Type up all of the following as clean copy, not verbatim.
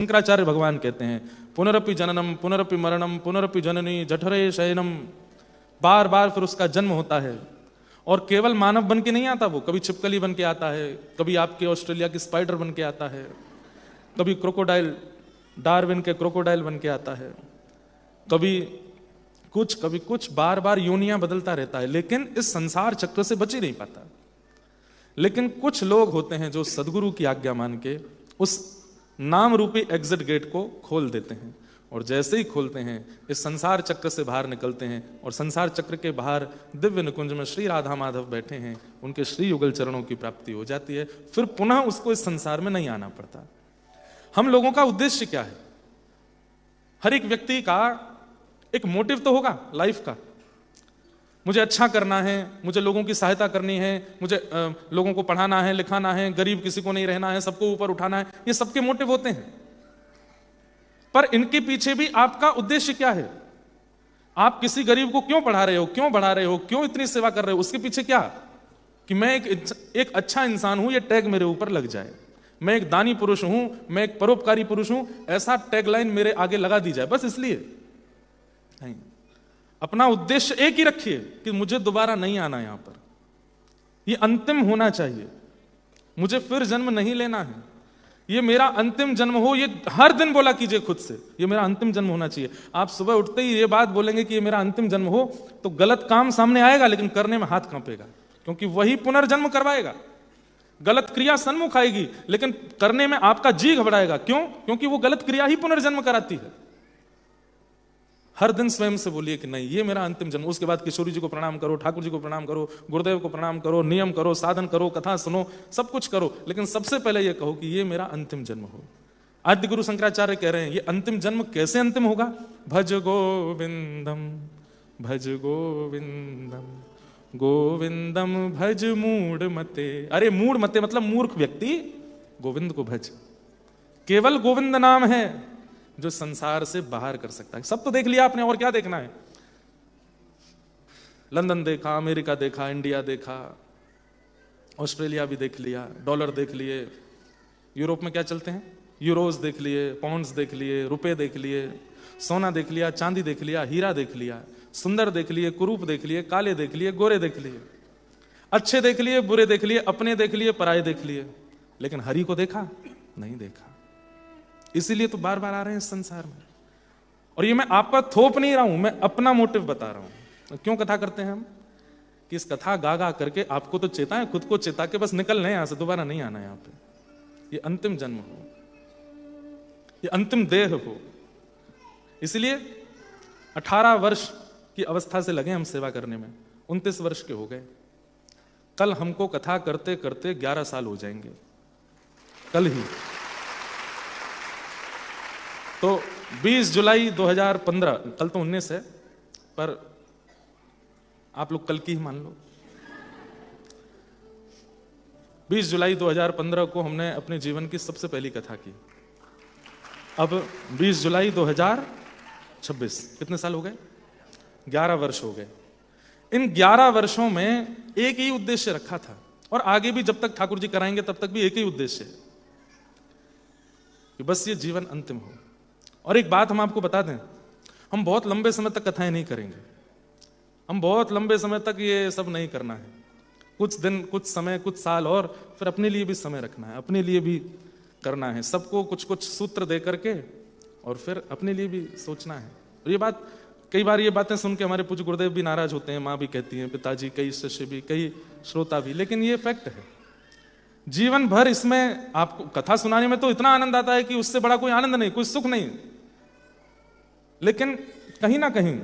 शंकराचार्य भगवान कहते हैं पुनरपि जननम पुनरपि मरणम पुनरपि जननी जठरे शयनम, बार बार फिर उसका जन्म होता है। और केवल मानव बन के नहीं आता, वो कभी छिपकली बन के आता है, कभी आपके ऑस्ट्रेलिया की स्पाइडर बन के आता है, कभी क्रोकोडाइल, डार्विन के क्रोकोडाइल बन के आता है, कभी कुछ, बार बार योनियां बदलता रहता है, लेकिन इस संसार चक्र से बच ही नहीं पाता। लेकिन कुछ लोग होते हैं जो सदगुरु की आज्ञा मान के उस नाम रूपी एग्जिट गेट को खोल देते हैं, और जैसे ही खोलते हैं इस संसार चक्र से बाहर निकलते हैं, और संसार चक्र के बाहर दिव्य निकुंज में श्री राधा माधव बैठे हैं, उनके श्री युगल चरणों की प्राप्ति हो जाती है। फिर पुनः उसको इस संसार में नहीं आना पड़ता। हम लोगों का उद्देश्य क्या है? हर एक व्यक्ति का एक मोटिव तो होगा लाइफ का, मुझे अच्छा करना है, मुझे लोगों की सहायता करनी है, मुझे लोगों को पढ़ाना है, लिखाना है, गरीब किसी को नहीं रहना है, सबको ऊपर उठाना है, ये सबके मोटिव होते हैं। पर इनके पीछे भी आपका उद्देश्य क्या है? आप किसी गरीब को क्यों पढ़ा रहे हो, क्यों बढ़ा रहे हो, क्यों इतनी सेवा कर रहे हो? उसके पीछे क्या? कि मैं एक अच्छा इंसान हूं, ये टैग मेरे ऊपर लग जाए, मैं एक दानी पुरुष हूं, मैं एक परोपकारी पुरुष हूं, ऐसा टैगलाइन मेरे आगे लगा दी जाए, बस इसलिए नहीं। अपना उद्देश्य एक ही रखिए कि मुझे दोबारा नहीं आना यहां पर, ये अंतिम होना चाहिए, मुझे फिर जन्म नहीं लेना है, ये मेरा अंतिम जन्म हो। ये हर दिन बोला कीजिए खुद से, ये मेरा अंतिम जन्म होना चाहिए। आप सुबह उठते ही ये बात बोलेंगे कि ये मेरा अंतिम जन्म हो, तो गलत काम सामने आएगा, लेकिन करने में हाथ कांपेगा, क्योंकि वही पुनर्जन्म करवाएगा। गलत क्रिया सन्मुख आएगी, लेकिन करने में आपका जी घबराएगा। क्यों? क्योंकि वो गलत क्रिया ही पुनर्जन्म कराती है। हर दिन स्वयं से बोलिए कि नहीं, ये मेरा अंतिम जन्म। उसके बाद किशोरी जी को प्रणाम करो, ठाकुर जी को प्रणाम करो, गुरुदेव को प्रणाम करो, नियम करो, साधन करो, कथा सुनो, सब कुछ करो, लेकिन सबसे पहले ये कहो कि ये मेरा अंतिम जन्म हो। आद्य गुरु शंकराचार्य कह रहे हैं, ये अंतिम जन्म कैसे अंतिम होगा? भज गोविंदम भज गोविंदम गोविंदम भज मूढ़ मते। अरे मूढ़ मते मतलब मूर्ख व्यक्ति, गोविंद को भज। केवल गोविंद नाम है जो संसार से बाहर कर सकता है। सब तो देख लिया आपने, और क्या देखना है? लंदन देखा, अमेरिका देखा, इंडिया देखा, ऑस्ट्रेलिया भी देख लिया, डॉलर देख लिए, यूरोप में क्या चलते हैं, यूरोज देख लिए, पाउंड्स देख लिए, रुपए देख लिए, सोना देख लिया, चांदी देख लिया, हीरा देख लिया, सुंदर देख लिए, कुरूप देख लिए, काले देख लिए, गोरे देख लिए, अच्छे देख लिए, बुरे देख लिए, अपने देख लिए, पराये देख लिए, लेकिन हरि को देखा नहीं देखा। इसीलिए तो बार बार आ रहे हैं इस संसार में। और ये मैं आपका थोप नहीं रहा हूं, मैं अपना मोटिव बता रहा हूं। क्यों कथा करते हैं हम? कि इस कथा गा गा करके आपको तो चेताएं, खुद को चेता के बस निकलना है यहां से, दोबारा नहीं आना यहां पे। ये अंतिम जन्म हो, ये अंतिम देह हो। इसलिए 18 वर्ष की अवस्था से लगे हम सेवा करने में, 29 वर्ष के हो गए। कल हमको कथा करते करते 11 साल हो जाएंगे, कल ही। तो 20 जुलाई 2015, कल तो 19 है, पर आप लोग कल की ही मान लो। 20 जुलाई 2015 को हमने अपने जीवन की सबसे पहली कथा की। अब 20 जुलाई 2026, कितने साल हो गए? 11 वर्ष हो गए। इन 11 वर्षों में एक ही उद्देश्य रखा था, और आगे भी जब तक ठाकुर जी कराएंगे तब तक भी एक ही उद्देश्य है कि बस ये जीवन अंतिम हो। और एक बात हम आपको बता दें, हम बहुत लंबे समय तक कथाएं नहीं करेंगे, हम बहुत लंबे समय तक ये सब नहीं करना है। कुछ दिन, कुछ समय, कुछ साल, और फिर अपने लिए भी समय रखना है, अपने लिए भी करना है, सबको कुछ कुछ सूत्र दे करके, और फिर अपने लिए भी सोचना है। और ये बात, कई बार ये बातें सुन के हमारे पूज्य गुरुदेव भी नाराज होते हैं, माँ भी कहती हैं, पिताजी, कई शिष्य भी, कई श्रोता भी, लेकिन ये फैक्ट है। जीवन भर इसमें आपको कथा सुनाने में तो इतना आनंद आता है कि उससे बड़ा कोई आनंद नहीं, कोई सुख नहीं। लेकिन कहीं ना कहीं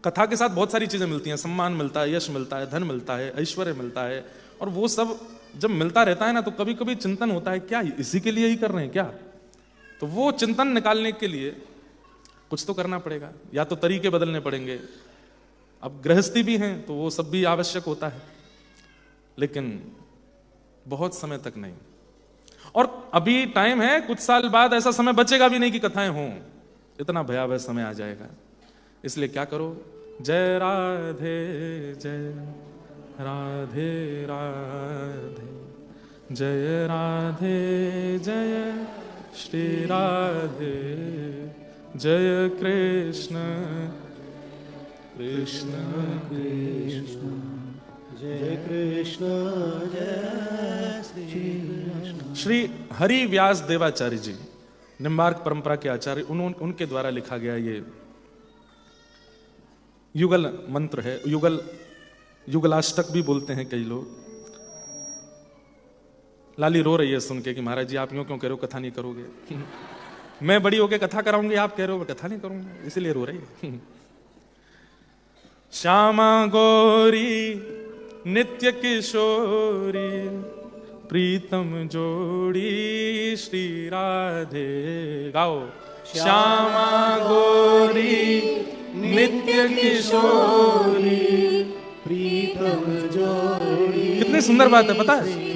कथा के साथ बहुत सारी चीजें मिलती हैं, सम्मान मिलता है, यश मिलता है, धन मिलता है, ऐश्वर्य मिलता है, और वो सब जब मिलता रहता है ना, तो कभी कभी चिंतन होता है, क्या इसी के लिए ही कर रहे हैं क्या? तो वो चिंतन निकालने के लिए कुछ तो करना पड़ेगा, या तो तरीके बदलने पड़ेंगे। अब गृहस्थी भी हैं तो वो सब भी आवश्यक होता है, लेकिन बहुत समय तक नहीं। और अभी टाइम है, कुछ साल बाद ऐसा समय बचेगा भी नहीं कि कथाएं हों, इतना भयावह समय आ जाएगा। इसलिए क्या करो, जय राधे जय राधे राधे, जय राधे जय श्री राधे जय कृष्ण कृष्ण कृष्ण जय कृष्ण जय श्री कृष्ण। श्री हरि व्यास देवाचार्य जी निम्बार्क परंपरा के आचार्य, उनके द्वारा लिखा गया ये युगल मंत्र है। युगलाष्टक भी बोलते हैं कई लोग। लाली रो रही है सुन के कि महाराज जी आप यूं क्यों कह रहे हो, कथा नहीं करोगे। मैं बड़ी होके कथा कराऊंगी, आप कह रहे हो कथा नहीं करूंगा, इसीलिए रो रही है। श्यामा गौरी नित्य किशोरी प्रीतम जोड़ी श्री राधे। गाओ। श्यामा गौरी नित्य किशोरी प्रीतम जोड़ी। कितनी सुंदर बात है, पता है?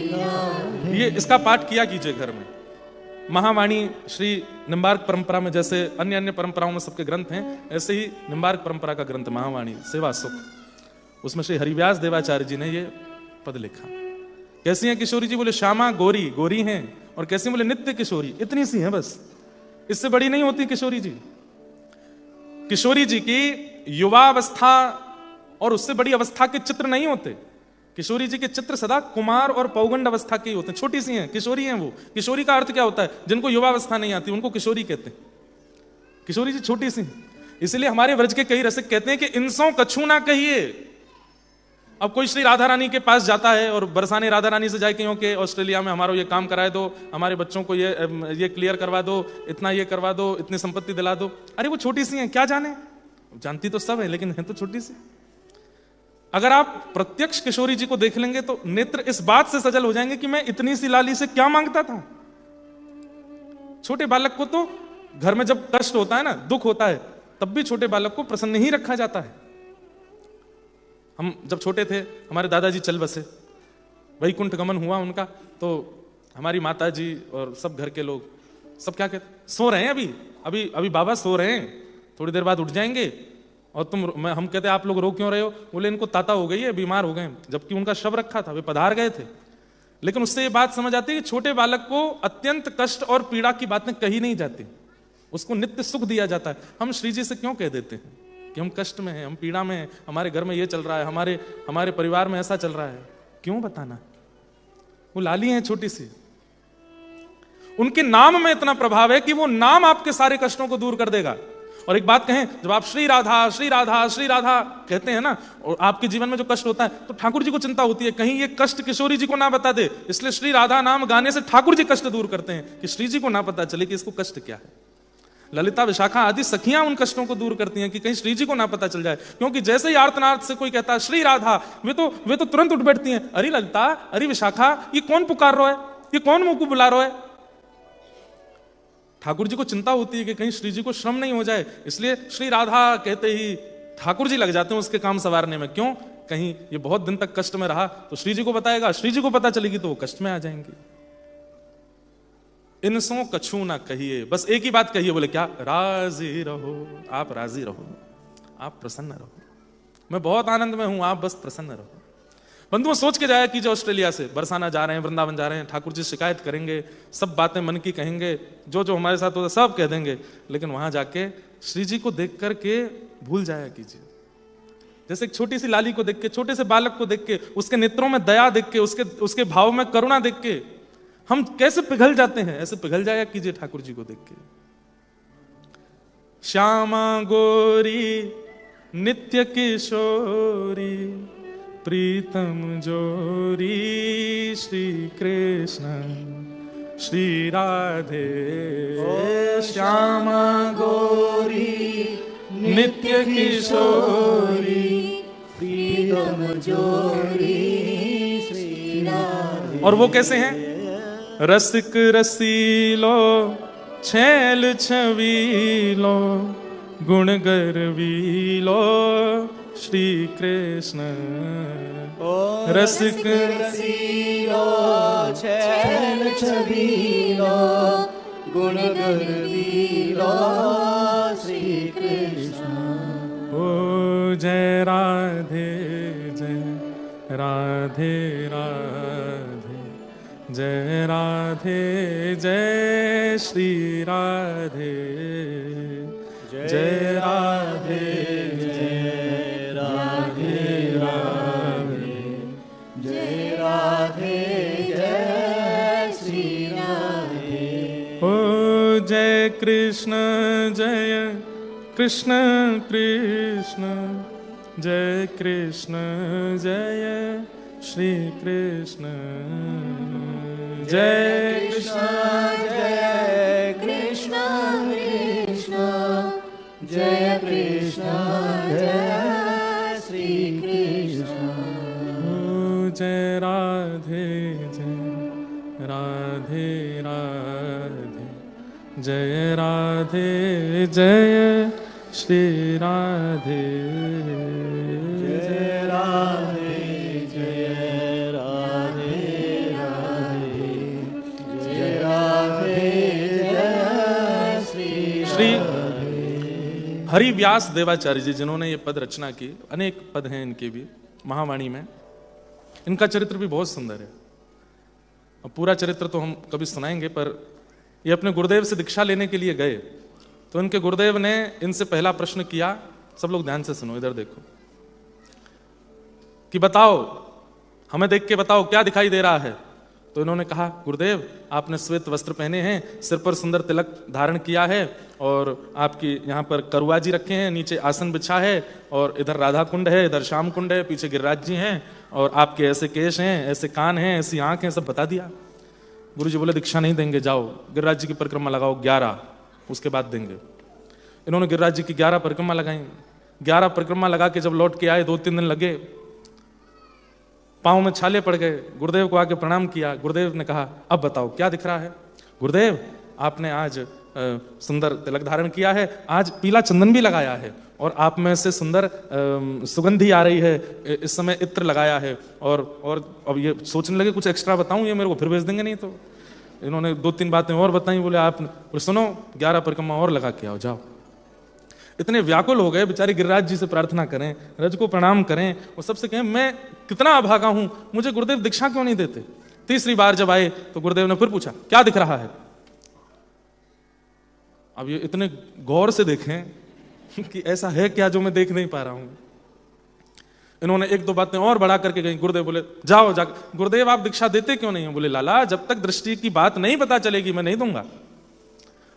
ये इसका पाठ किया कीजिए घर में। महावाणी श्री निम्बार्क परंपरा में जैसे अन्य अन्य परंपराओं में सबके ग्रंथ हैं, ऐसे ही निम्बार्क परंपरा का ग्रंथ महावाणी सेवा सुख, उसमें श्री हरिव्यास देवाचार्य जी ने ये पद लिखा। कैसी हैं किशोरी जी? बोले श्यामा गौरी, गौरी हैं। और कैसी? बोले नित्य किशोरी, इतनी सी हैं बस, इससे बड़ी नहीं होती किशोरी जी। किशोरी जी की युवावस्था और उससे बड़ी अवस्था के चित्र नहीं होते। किशोरी जी के चित्र सदा कुमार और पौगंड अवस्था के ही होते हैं। छोटी सी हैं, किशोरी हैं वो। किशोरी का अर्थ क्या होता है? जिनको युवावस्था नहीं आती उनको किशोरी कहते हैं। किशोरी जी छोटी सी हैं। इसलिए हमारे व्रज के कई रसिक कहते हैं कि इनसों कछु ना कहिए। अब कोई श्री राधा रानी के पास जाता है और बरसाने राधा रानी से जाए कहीं के ऑस्ट्रेलिया में हमारा ये काम कराए दो, हमारे बच्चों को ये क्लियर करवा दो, इतना ये करवा दो, इतनी संपत्ति दिला दो। अरे वो छोटी सी हैं, क्या जाने? जानती तो सब है लेकिन है तो छोटी सी। अगर आप प्रत्यक्ष किशोरी जी को देख लेंगे तो नेत्र इस बात से सजल हो जाएंगे कि मैं इतनी सी लाली से क्या मांगता था। छोटे बालक को तो घर में जब कष्ट होता है ना, दुख होता है, तब भी छोटे बालक को प्रसन्न ही रखा जाता है। हम जब छोटे थे हमारे दादाजी चल बसे, वैकुंठ गमन हुआ उनका, तो हमारी माता जी और सब घर के लोग सब क्या कहते, सो रहे हैं अभी अभी अभी बाबा सो रहे हैं, थोड़ी देर बाद उठ जाएंगे। और हम कहते आप लोग रो क्यों रहे हो? बोले इनको ताता हो गई है, बीमार हो गए। जबकि उनका शव रखा था, वे पधार गए थे। लेकिन उससे ये बात समझ आती है कि छोटे बालक को अत्यंत कष्ट और पीड़ा की बातें कही नहीं जाती, उसको नित्य सुख दिया जाता है। हम श्री जी से क्यों कह देते हैं कि हम कष्ट में हैं, हम पीड़ा में हैं, हमारे घर में ये चल रहा है, हमारे परिवार में ऐसा चल रहा है? क्यों बताना? वो लाली हैं छोटी सी, उनके नाम में इतना प्रभाव है कि वो नाम आपके सारे कष्टों को दूर कर देगा। और एक बात कहें, जब आप श्री राधा श्री राधा श्री राधा कहते हैं ना, और आपके जीवन में जो कष्ट होता है, तो ठाकुर जी को चिंता होती है कहीं ये कष्ट किशोरी जी को ना बता दे। इसलिए श्री राधा नाम गाने से ठाकुर जी कष्ट दूर करते हैं कि श्री जी को ना पता चले कि इसको कष्ट क्या है। ललिता विशाखा आदि सखियां उन कष्टों को दूर करती हैं कि कहीं श्री जी को ना पता चल जाए। क्योंकि जैसे ही आर्तनाद से कोई कहता है श्री राधा, वे तो तुरंत उठ बैठती हैं। अरे ललिता, अरे विशाखा, ये कौन पुकार रहा है, ये कौन मुंह को बुला रहा है? ठाकुर जी को चिंता होती है कि कहीं श्री जी को श्रम नहीं हो जाए, इसलिए श्री राधा कहते ही ठाकुर जी लग जाते हैं उसके काम संवारने में। क्यों? कहीं ये बहुत दिन तक कष्ट में रहा तो श्री जी को बताएगा, श्री जी को पता चलेगी तो वो कष्ट में आ जाएंगे। इनसों कछु ना कहिए, बस एक ही बात कहिए। बोले क्या? राजी रहो, आप राजी रहो, आप प्रसन्न रहो। मैं बहुत आनंद में हूं, आप बस प्रसन्न रहो। बंधुओं, सोच के जाया कीजिए, ऑस्ट्रेलिया से बरसाना जा रहे हैं, वृंदावन जा रहे हैं, ठाकुर जी शिकायत करेंगे, सब बातें मन की कहेंगे, जो हमारे साथ होता सब कह देंगे, लेकिन वहां जाके श्री जी को देख करके भूल जाया कीजिए। जैसे एक छोटी सी लाली को देख के, छोटे से बालक को देख के, उसके नेत्रों में दया देख के, उसके भाव में करुणा देख के हम कैसे पिघल जाते हैं, ऐसे पिघल जाया कीजिए ठाकुर जी को देख के। श्यामा गौरी नित्य किशोरी प्रीतम जोरी श्री कृष्ण श्री राधे। श्यामा गौरी नित्य किशोरी प्रीतम जोड़ी श्री राधे। और वो कैसे हैं? रसिक रसीलो छैल छवीलो गुण गर्वीलो श्री कृष्ण। रसिक रसीलो छैल छबीलो गुण गर्वीलो श्री कृष्ण। ओ जय राधे जय राधे राधे जय राधे जय श्री राधे, जय राधे जय राधे राधे, जय राधे जय श्री राधे। ओ जय कृष्ण कृष्ण कृष्ण, जय कृष्ण जय श्री कृष्ण, जय कृष्ण जय कृष्ण कृष्ण, जय कृष्ण जय श्री कृष्ण। ओ जय राधे राधे राधे, जय राधे जय श्री राधे, जय राधे जय राधे राधे, जय राधे जय श्री श्री हरिव्यास देवाचार्य जी जिन्होंने ये पद रचना की, अनेक पद हैं इनके भी महावाणी में, इनका चरित्र भी बहुत सुंदर है। अब पूरा चरित्र तो हम कभी सुनाएंगे, पर ये अपने गुरुदेव से दीक्षा लेने के लिए गए तो इनके गुरुदेव ने इनसे पहला प्रश्न किया, सब लोग ध्यान से सुनो, इधर देखो, कि बताओ, हमें देख के बताओ क्या दिखाई दे रहा है। तो इन्होंने कहा, गुरुदेव आपने श्वेत वस्त्र पहने हैं, सिर पर सुंदर तिलक धारण किया है, और आपकी यहाँ पर करुआ जी रखे हैं, नीचे आसन बिछा है, और इधर राधा कुंड है, इधर श्याम कुंड है, पीछे गिरिराज जी हैं, और आपके ऐसे केश हैं, ऐसे कान हैं, ऐसी आंख हैं, सब बता दिया। गुरु जी बोले दीक्षा नहीं देंगे, जाओ गिरिराज जी की परिक्रमा लगाओ 11, उसके बाद देंगे। इन्होंने गिरिराज जी की 11 परिक्रमा लगाई। 11 परिक्रमा लगा के जब लौट के आए, 2-3 दिन लगे, पाँव में छाले पड़ गए। गुरुदेव को आके प्रणाम किया। गुरुदेव ने कहा, अब बताओ क्या दिख रहा है। गुरुदेव आपने आज सुंदर तिलक धारण किया है, आज पीला चंदन भी लगाया है, और आप में से सुंदर सुगंधी आ रही है, इस समय इत्र लगाया है, और अब ये सोचने लगे कुछ एक्स्ट्रा बताऊं, ये मेरे को फिर भेज देंगे नहीं तो। इन्होंने 2-3 बातें और बताई। बोले आप बोले सुनो 11 परिक्रमा और लगा के आओ, जाओ। इतने व्याकुल हो गए बेचारे, गिरिराज जी से प्रार्थना करें, रज को प्रणाम करें, और सबसे कहें मैं कितना अभागा हूं, मुझे गुरुदेव दीक्षा क्यों नहीं देते। तीसरी बार जब आए तो गुरुदेव ने फिर पूछा, क्या दिख रहा है। अब ये इतने गौर से देखें कि ऐसा है क्या जो मैं देख नहीं पा रहा हूं। इन्होंने 1-2 बातें और बढ़ा करके गई। गुरुदेव बोले जाओ जा। गुरुदेव आप दीक्षा देते क्यों नहीं हो। बोले लाला जब तक दृष्टि की बात नहीं पता चलेगी मैं नहीं दूंगा।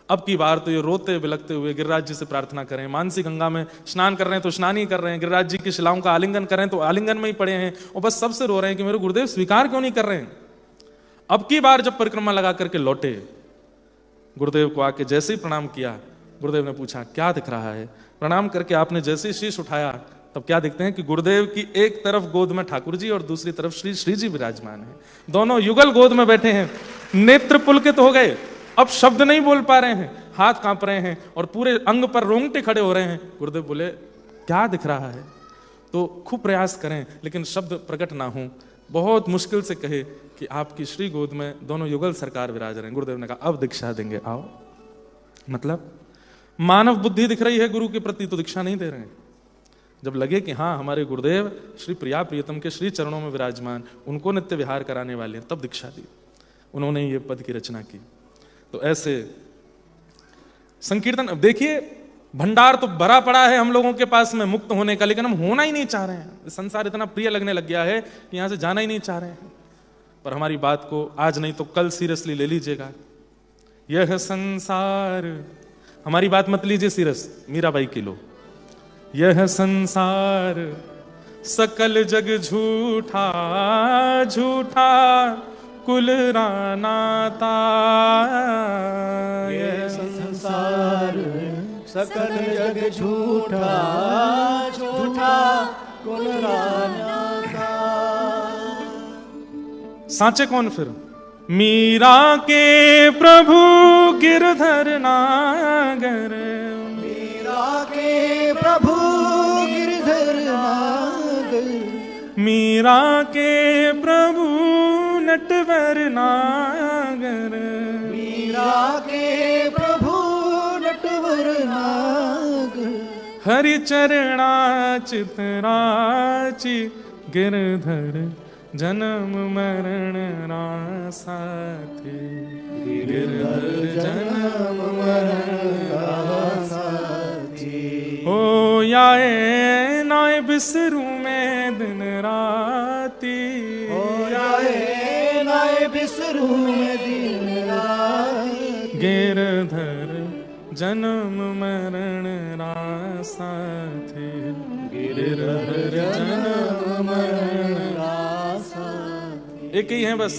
अब की बार तो ये रोते बिलखते हुए गिरिराज जी से प्रार्थना करें। मानसी गंगा में स्नान कर रहे हैं तो स्नान ही कर रहे हैं, गिरिराज जी की शिलाओं का आलिंगन करें तो आलिंगन में ही पड़े हैं, और बस सबसे रो रहे हैं कि मेरे गुरुदेव स्वीकार क्यों नहीं कर रहे हैं। अब की बार जब परिक्रमा लगा करके लौटे, गुरुदेव को आके जैसे ही प्रणाम किया, गुरुदेव ने पूछा क्या दिख रहा है। प्रणाम करके आपने जैसे ही शीश उठाया, तब क्या देखते हैं कि गुरुदेव की एक तरफ गोद में ठाकुर जी और दूसरी तरफ श्री जी विराजमान है। दोनों युगल गोद में बैठे हैं। नेत्र पुलकित हो गए, अब शब्द नहीं बोल पा रहे हैं, हाथ कांप रहे हैं और पूरे अंग पर रोंगटे खड़े हो रहे हैं। गुरुदेव बोले क्या दिख रहा है। तो खूब प्रयास करें लेकिन शब्द प्रकट ना हो, बहुत मुश्किल से कहे कि आपकी श्री गोद में दोनों युगल सरकार विराज रहे हैं। गुरुदेव ने कहा अब दीक्षा देंगे, आओ। मतलब मानव बुद्धि दिख रही है गुरु के प्रति तो दीक्षा नहीं दे रहे हैं। जब लगे कि हाँ हमारे गुरुदेव श्री प्रिया प्रियतम के श्री चरणों में विराजमान, उनको नित्य विहार कराने वाले हैं, तब दीक्षा दी। उन्होंने ये पद की रचना की। तो ऐसे संकीर्तन, देखिए भंडार तो भरा पड़ा है हम लोगों के पास में मुक्त होने का, लेकिन हम होना ही नहीं चाह रहे हैं। संसार इतना प्रिय लगने लग गया है कि यहां से जाना ही नहीं चाह रहे हैं। पर हमारी बात को आज नहीं तो कल सीरियसली ले लीजिएगा। यह संसार, हमारी बात मत लीजिए सीरियस, मीराबाई की लो। यह संसार सकल जग झूठा झूठा कुल रानाता। यह संसार सकल जग झूठा झूठा कुल रानाता। सांचे कौन फिर? मीरा के प्रभु गिरधर नागर, मीरा के प्रभु गिरधर नागर, मीरा के प्रभु नटवर नागर, मीरा के प्रभु नटवर नागर। हरि चरणा चितराची गिरधर जन्म मरण रासाथे, गिरधर जन्म मरण साथी। हो याए नाय बिसरू में दिन राती, हो याए नाय बिसरू में दिन राती। गिरधर जन्म मरण रासाथे, गिरधर जन्म मरण रासाथे। एक ही है बस,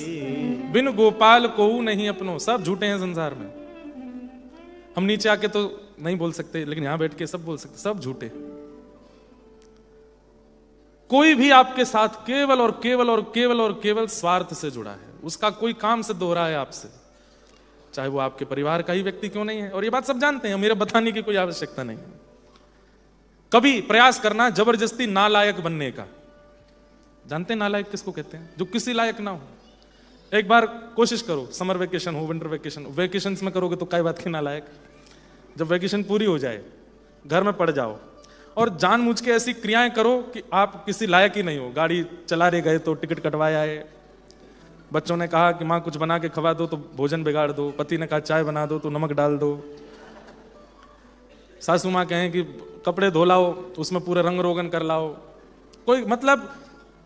बिन गोपाल को नहीं अपनो। सब झूठे हैं संसार में। हम नीचे आके तो नहीं बोल सकते, लेकिन यहां बैठ के सब बोल सकते, सब झूठे। कोई भी आपके साथ केवल और केवल और केवल और केवल स्वार्थ से जुड़ा है, उसका कोई काम सिद्ध हो रहा है आपसे, चाहे वो आपके परिवार का ही व्यक्ति क्यों नहीं है। और ये बात सब जानते हैं, मेरे बताने की कोई आवश्यकता नहीं है। कभी प्रयास करना जबरदस्ती नालायक बनने का। जानते हैं नालायक किसको कहते हैं? जो किसी लायक ना हो। एक बार कोशिश करो, समर वेकेशन हो, विंटर वेकेशन, वेकेशंस में करोगे तो काय बात की नालायक। जब वेकेशन पूरी हो जाए, घर में पड़ जाओ और जानबूझ के ऐसी क्रियाएं करो कि आप किसी लायक ही नहीं हो। गाड़ी चला रहे गए तो टिकट कटवाया है, बच्चों ने कहा कि माँ कुछ बना के खवा दो तो भोजन बिगाड़ दो, पति ने कहा चाय बना दो तो नमक डाल दो, सासू माँ कहें कि कपड़े धो लाओ उसमें पूरे रंग रोगन कर लाओ, कोई मतलब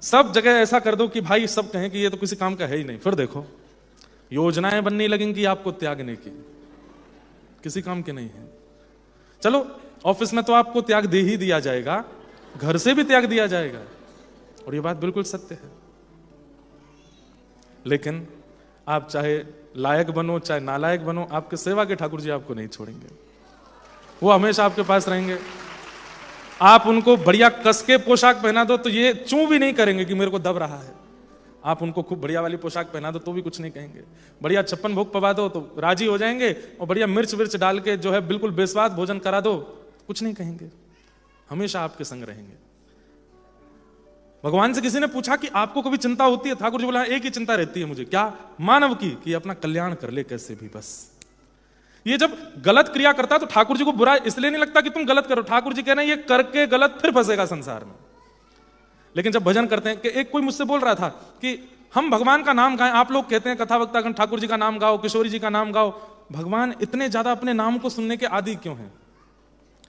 सब जगह ऐसा कर दो कि भाई सब कहें कि ये तो किसी काम का है ही नहीं। फिर देखो योजनाएं बनने लगेंगी आपको त्यागने की, किसी काम के नहीं है। चलो ऑफिस में तो आपको त्याग दे ही दिया जाएगा, घर से भी त्याग दिया जाएगा, और ये बात बिल्कुल सत्य है। लेकिन आप चाहे लायक बनो चाहे नालायक बनो, आपके सेवा के ठाकुर जी आपको नहीं छोड़ेंगे, वो हमेशा आपके पास रहेंगे। आप उनको बढ़िया कस के पोशाक पहना दो तो ये चूं भी नहीं करेंगे कि मेरे को दब रहा है। आप उनको खूब बढ़िया वाली पोशाक पहना दो तो भी कुछ नहीं कहेंगे। बढ़िया 56 भोग पवा दो तो राजी हो जाएंगे, और बढ़िया मिर्च विर्च डाल के जो है बिल्कुल बेस्वाद भोजन करा दो, कुछ नहीं कहेंगे, हमेशा आपके संग रहेंगे। भगवान से किसी ने पूछा कि आपको कभी चिंता होती है? ठाकुर जी बोला एक ही चिंता रहती है मुझे, क्या? मानव की, कि अपना कल्याण कर ले कैसे भी बस। ये जब गलत क्रिया करता है तो ठाकुर जी को बुरा इसलिए नहीं लगता कि तुम गलत करो, ठाकुर जी कह रहे हैं ये करके गलत फिर फंसेगा संसार में। लेकिन जब भजन करते हैं कि एक कोई मुझसे बोल रहा था कि हम भगवान का नाम गाएं, आप लोग कहते हैं कथा वक्तागण ठाकुर जी का नाम गाओ, किशोरी जी का नाम गाओ, भगवान इतने ज्यादा अपने नाम को सुनने के आदी क्यों हैं?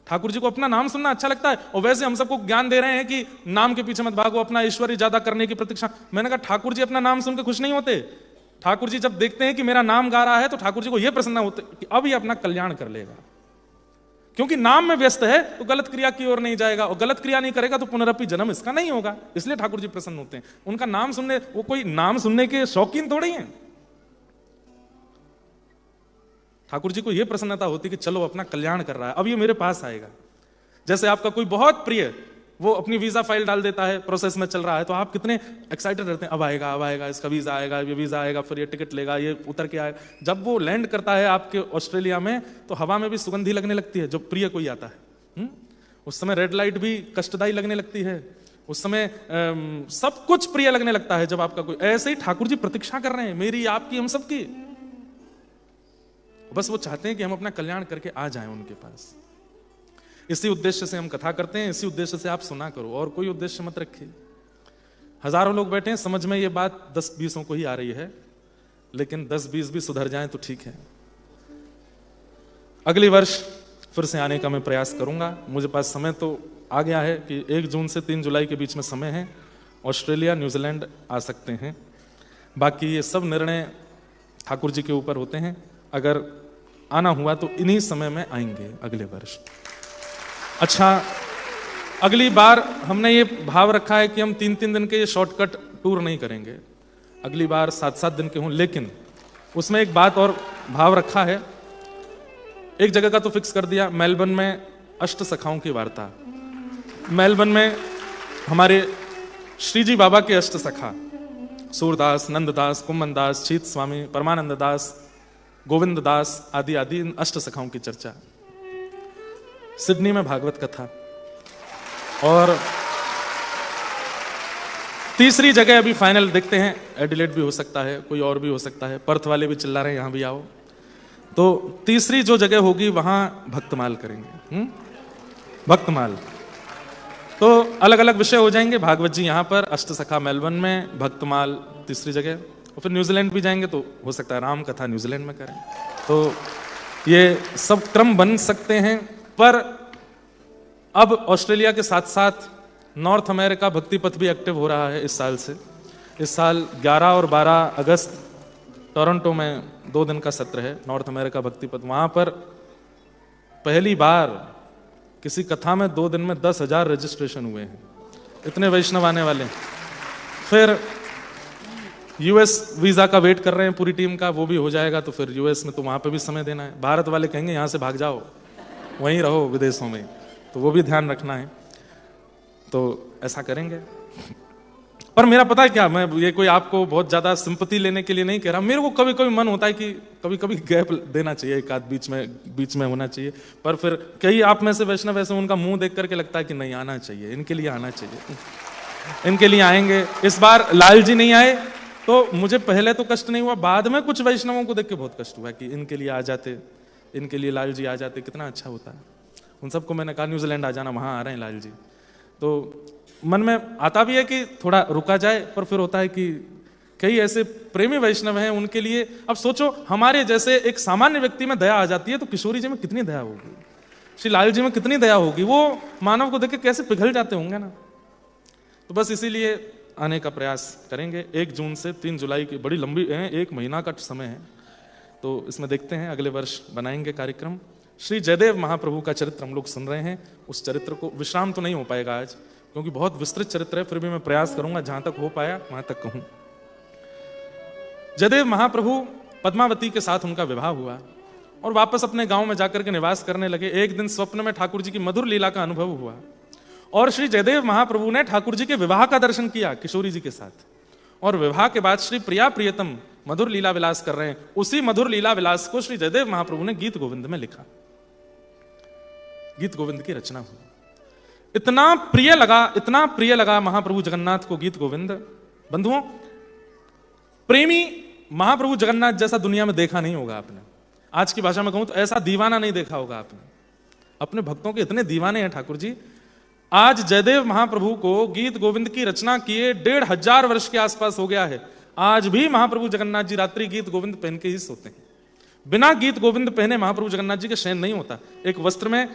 ठाकुर जी को अपना नाम सुनना अच्छा लगता है, और वैसे हम सबको ज्ञान दे रहे हैं कि नाम के पीछे मत भागो, अपना ऐश्वर्य ज्यादा करने की प्रतीक्षा। मैंने कहा ठाकुर जी अपना नाम सुन के खुश नहीं होते। ठाकुर जी जब देखते हैं कि मेरा नाम गा रहा है तो ठाकुर जी को यह प्रसन्न होते कि अब ये अपना कल्याण कर लेगा, क्योंकि नाम में व्यस्त है तो गलत क्रिया की ओर नहीं जाएगा, और गलत क्रिया नहीं करेगा तो पुनरपि जन्म इसका नहीं होगा। इसलिए ठाकुर जी प्रसन्न होते हैं। उनका नाम सुनने, वो कोई नाम सुनने के शौकीन थोड़े हैं। ठाकुर जी को यह प्रसन्नता होती कि चलो अपना कल्याण कर रहा है, अब ये मेरे पास आएगा। जैसे आपका कोई बहुत प्रिय, वो अपनी वीजा फाइल डाल देता है, प्रोसेस में चल रहा है, तो आप कितने एक्साइटेड रहते हैं, अब आएगा, इसका वीजा आएगा, ये वीजा आएगा, फिर ये टिकट लेगा, ये उतर के आएगा। जब वो लैंड करता है आपके ऑस्ट्रेलिया में तो हवा में भी सुगंधी लगने लगती है, जो प्रिय कोई आता है। उस समय रेड लाइट भी कष्टदायी लगने लगती है, उस समय सब कुछ प्रिय लगने लगता है जब आपका कोई। ऐसे ही ठाकुर जी प्रतीक्षा कर रहे हैं, मेरी, आपकी, हम सबकी। बस वो चाहते हैं कि हम अपना कल्याण करके आ जाएं उनके पास। इसी उद्देश्य से हम कथा करते हैं, इसी उद्देश्य से आप सुना करो, और कोई उद्देश्य मत रखिए। हजारों लोग बैठे हैं, समझ में ये बात 10-20 को ही आ रही है, लेकिन 10-20 भी सुधर जाएं तो ठीक है। अगली वर्ष फिर से आने का मैं प्रयास करूंगा। मुझे पास समय तो आ गया है कि 1 जून से 3 जुलाई के बीच में समय है, ऑस्ट्रेलिया न्यूजीलैंड आ सकते हैं। बाकी ये सब निर्णय ठाकुर जी के ऊपर होते हैं। अगर आना हुआ तो इन्हीं समय में आएंगे अगले वर्ष। अच्छा, अगली बार हमने ये भाव रखा है कि हम 3-3 दिन के ये शॉर्टकट टूर नहीं करेंगे, अगली बार 7-7 दिन के हों। लेकिन उसमें एक बात और भाव रखा है, एक जगह का तो फिक्स कर दिया, मेलबर्न में अष्ट सखाओं की वार्ता। मेलबर्न में हमारे श्री जी बाबा के अष्ट सखा सूरदास, नंददास, कुम्मनदास, चीत स्वामी, परमानंद दास, गोविंद दास आदि आदि इन अष्ट सखाओं की चर्चा। सिडनी में भागवत कथा, और तीसरी जगह अभी फाइनल देखते हैं, एडिलेड भी हो सकता है, कोई और भी हो सकता है, पर्थ वाले भी चिल्ला रहे हैं यहां भी आओ। तो तीसरी जो जगह होगी वहां भक्तमाल करेंगे। भक्तमाल तो अलग अलग विषय हो जाएंगे। भागवत जी यहाँ पर, अष्टसखा मेलबर्न में, भक्तमाल तीसरी जगह, और फिर न्यूजीलैंड भी जाएंगे तो हो सकता है राम कथा न्यूजीलैंड में करें। तो ये सब क्रम बन सकते हैं। पर अब ऑस्ट्रेलिया के साथ साथ नॉर्थ अमेरिका भक्ति पथ भी एक्टिव हो रहा है इस साल से। इस साल 11 और 12 अगस्त टोरंटो में 2 दिन का सत्र है नॉर्थ अमेरिका भक्ति पथ। वहां पर पहली बार किसी कथा में 2 दिन में 10,000 रजिस्ट्रेशन हुए हैं। इतने वैष्णव आने वाले हैं। फिर यूएस वीजा का वेट कर रहे हैं पूरी टीम का, वो भी हो जाएगा तो फिर यूएस में तो वहां पे भी समय देना है। भारत वाले कहेंगे यहां से भाग जाओ, वहीं रहो विदेशों में, तो वो भी ध्यान रखना है। तो ऐसा करेंगे। पर मेरा पता है क्या, मैं ये कोई आपको बहुत ज्यादा सिंपैथी लेने के लिए नहीं कह रहा। मेरे को कभी कभी मन होता है कि कभी कभी गैप देना चाहिए, एक आध बीच में होना चाहिए। पर फिर कई आप में से वैष्णव ऐसे उनका मुंह देख करके लगता है कि नहीं आना चाहिए, इनके लिए आना चाहिए, इनके लिए आएंगे। इस बार लाल जी नहीं आए तो मुझे पहले तो कष्ट नहीं हुआ, बाद में कुछ वैष्णवों को देख के बहुत कष्ट हुआ कि इनके लिए आ जाते, इनके लिए लाल जी आ जाते, कितना अच्छा होता है। उन सबको मैंने कहा न्यूजीलैंड आ जाना, वहां आ रहे हैं लाल जी। तो मन में आता भी है कि थोड़ा रुका जाए, पर फिर होता है कि कई ऐसे प्रेमी वैष्णव हैं, उनके लिए अब सोचो हमारे जैसे एक सामान्य व्यक्ति में दया आ जाती है तो किशोरी जी में कितनी दया होगी, श्री लाल जी में कितनी दया होगी। वो मानव को देख के कैसे पिघल जाते होंगे ना। तो बस इसीलिए आने का प्रयास करेंगे। 1 जून से 3 जुलाई की बड़ी लंबी है, 1 महीना का समय है। तो इसमें देखते हैं अगले वर्ष बनाएंगे कार्यक्रम। श्री जयदेव महाप्रभु का चरित्र हम लोग सुन रहे हैं। उस चरित्र को विश्राम तो नहीं हो पाएगा आज, क्योंकि बहुत विस्तृत चरित्र है, फिर भी मैं प्रयास करूंगा जहां तक हो पाया वहां तक कहूं। जयदेव महाप्रभु पद्मावती के साथ उनका विवाह हुआ और वापस अपने गांव में जाकर के निवास करने लगे। एक दिन स्वप्न में ठाकुर जी की मधुर लीला का अनुभव हुआ और श्री जयदेव महाप्रभु ने ठाकुर जी के विवाह का दर्शन किया किशोरी जी के साथ। और विवाह के बाद श्री प्रिया प्रियतम मधुर लीला विलास कर रहे हैं। उसी मधुर लीला विलास को श्री जयदेव महाप्रभु ने गीत गोविंद में लिखा, गीत गोविंद की रचना हुई। इतना प्रिय लगा महाप्रभु जगन्नाथ को गीत गोविंद। बंधुओं, प्रेमी महाप्रभु जगन्नाथ जैसा दुनिया में देखा नहीं होगा आपने। आज की भाषा में कहूं तो ऐसा दीवाना नहीं देखा होगा आपने। अपने भक्तों के इतने दीवाने हैं ठाकुर जी। आज जयदेव महाप्रभु को गीत गोविंद की रचना किए 1500 वर्ष के आसपास हो गया है। आज भी महाप्रभु जगन्नाथ जी रात्रि गीत गोविंद पहन के ही सोते हैं। बिना गीत गोविंद पहने महाप्रभु जगन्नाथ जी का शयन नहीं होता। एक वस्त्र में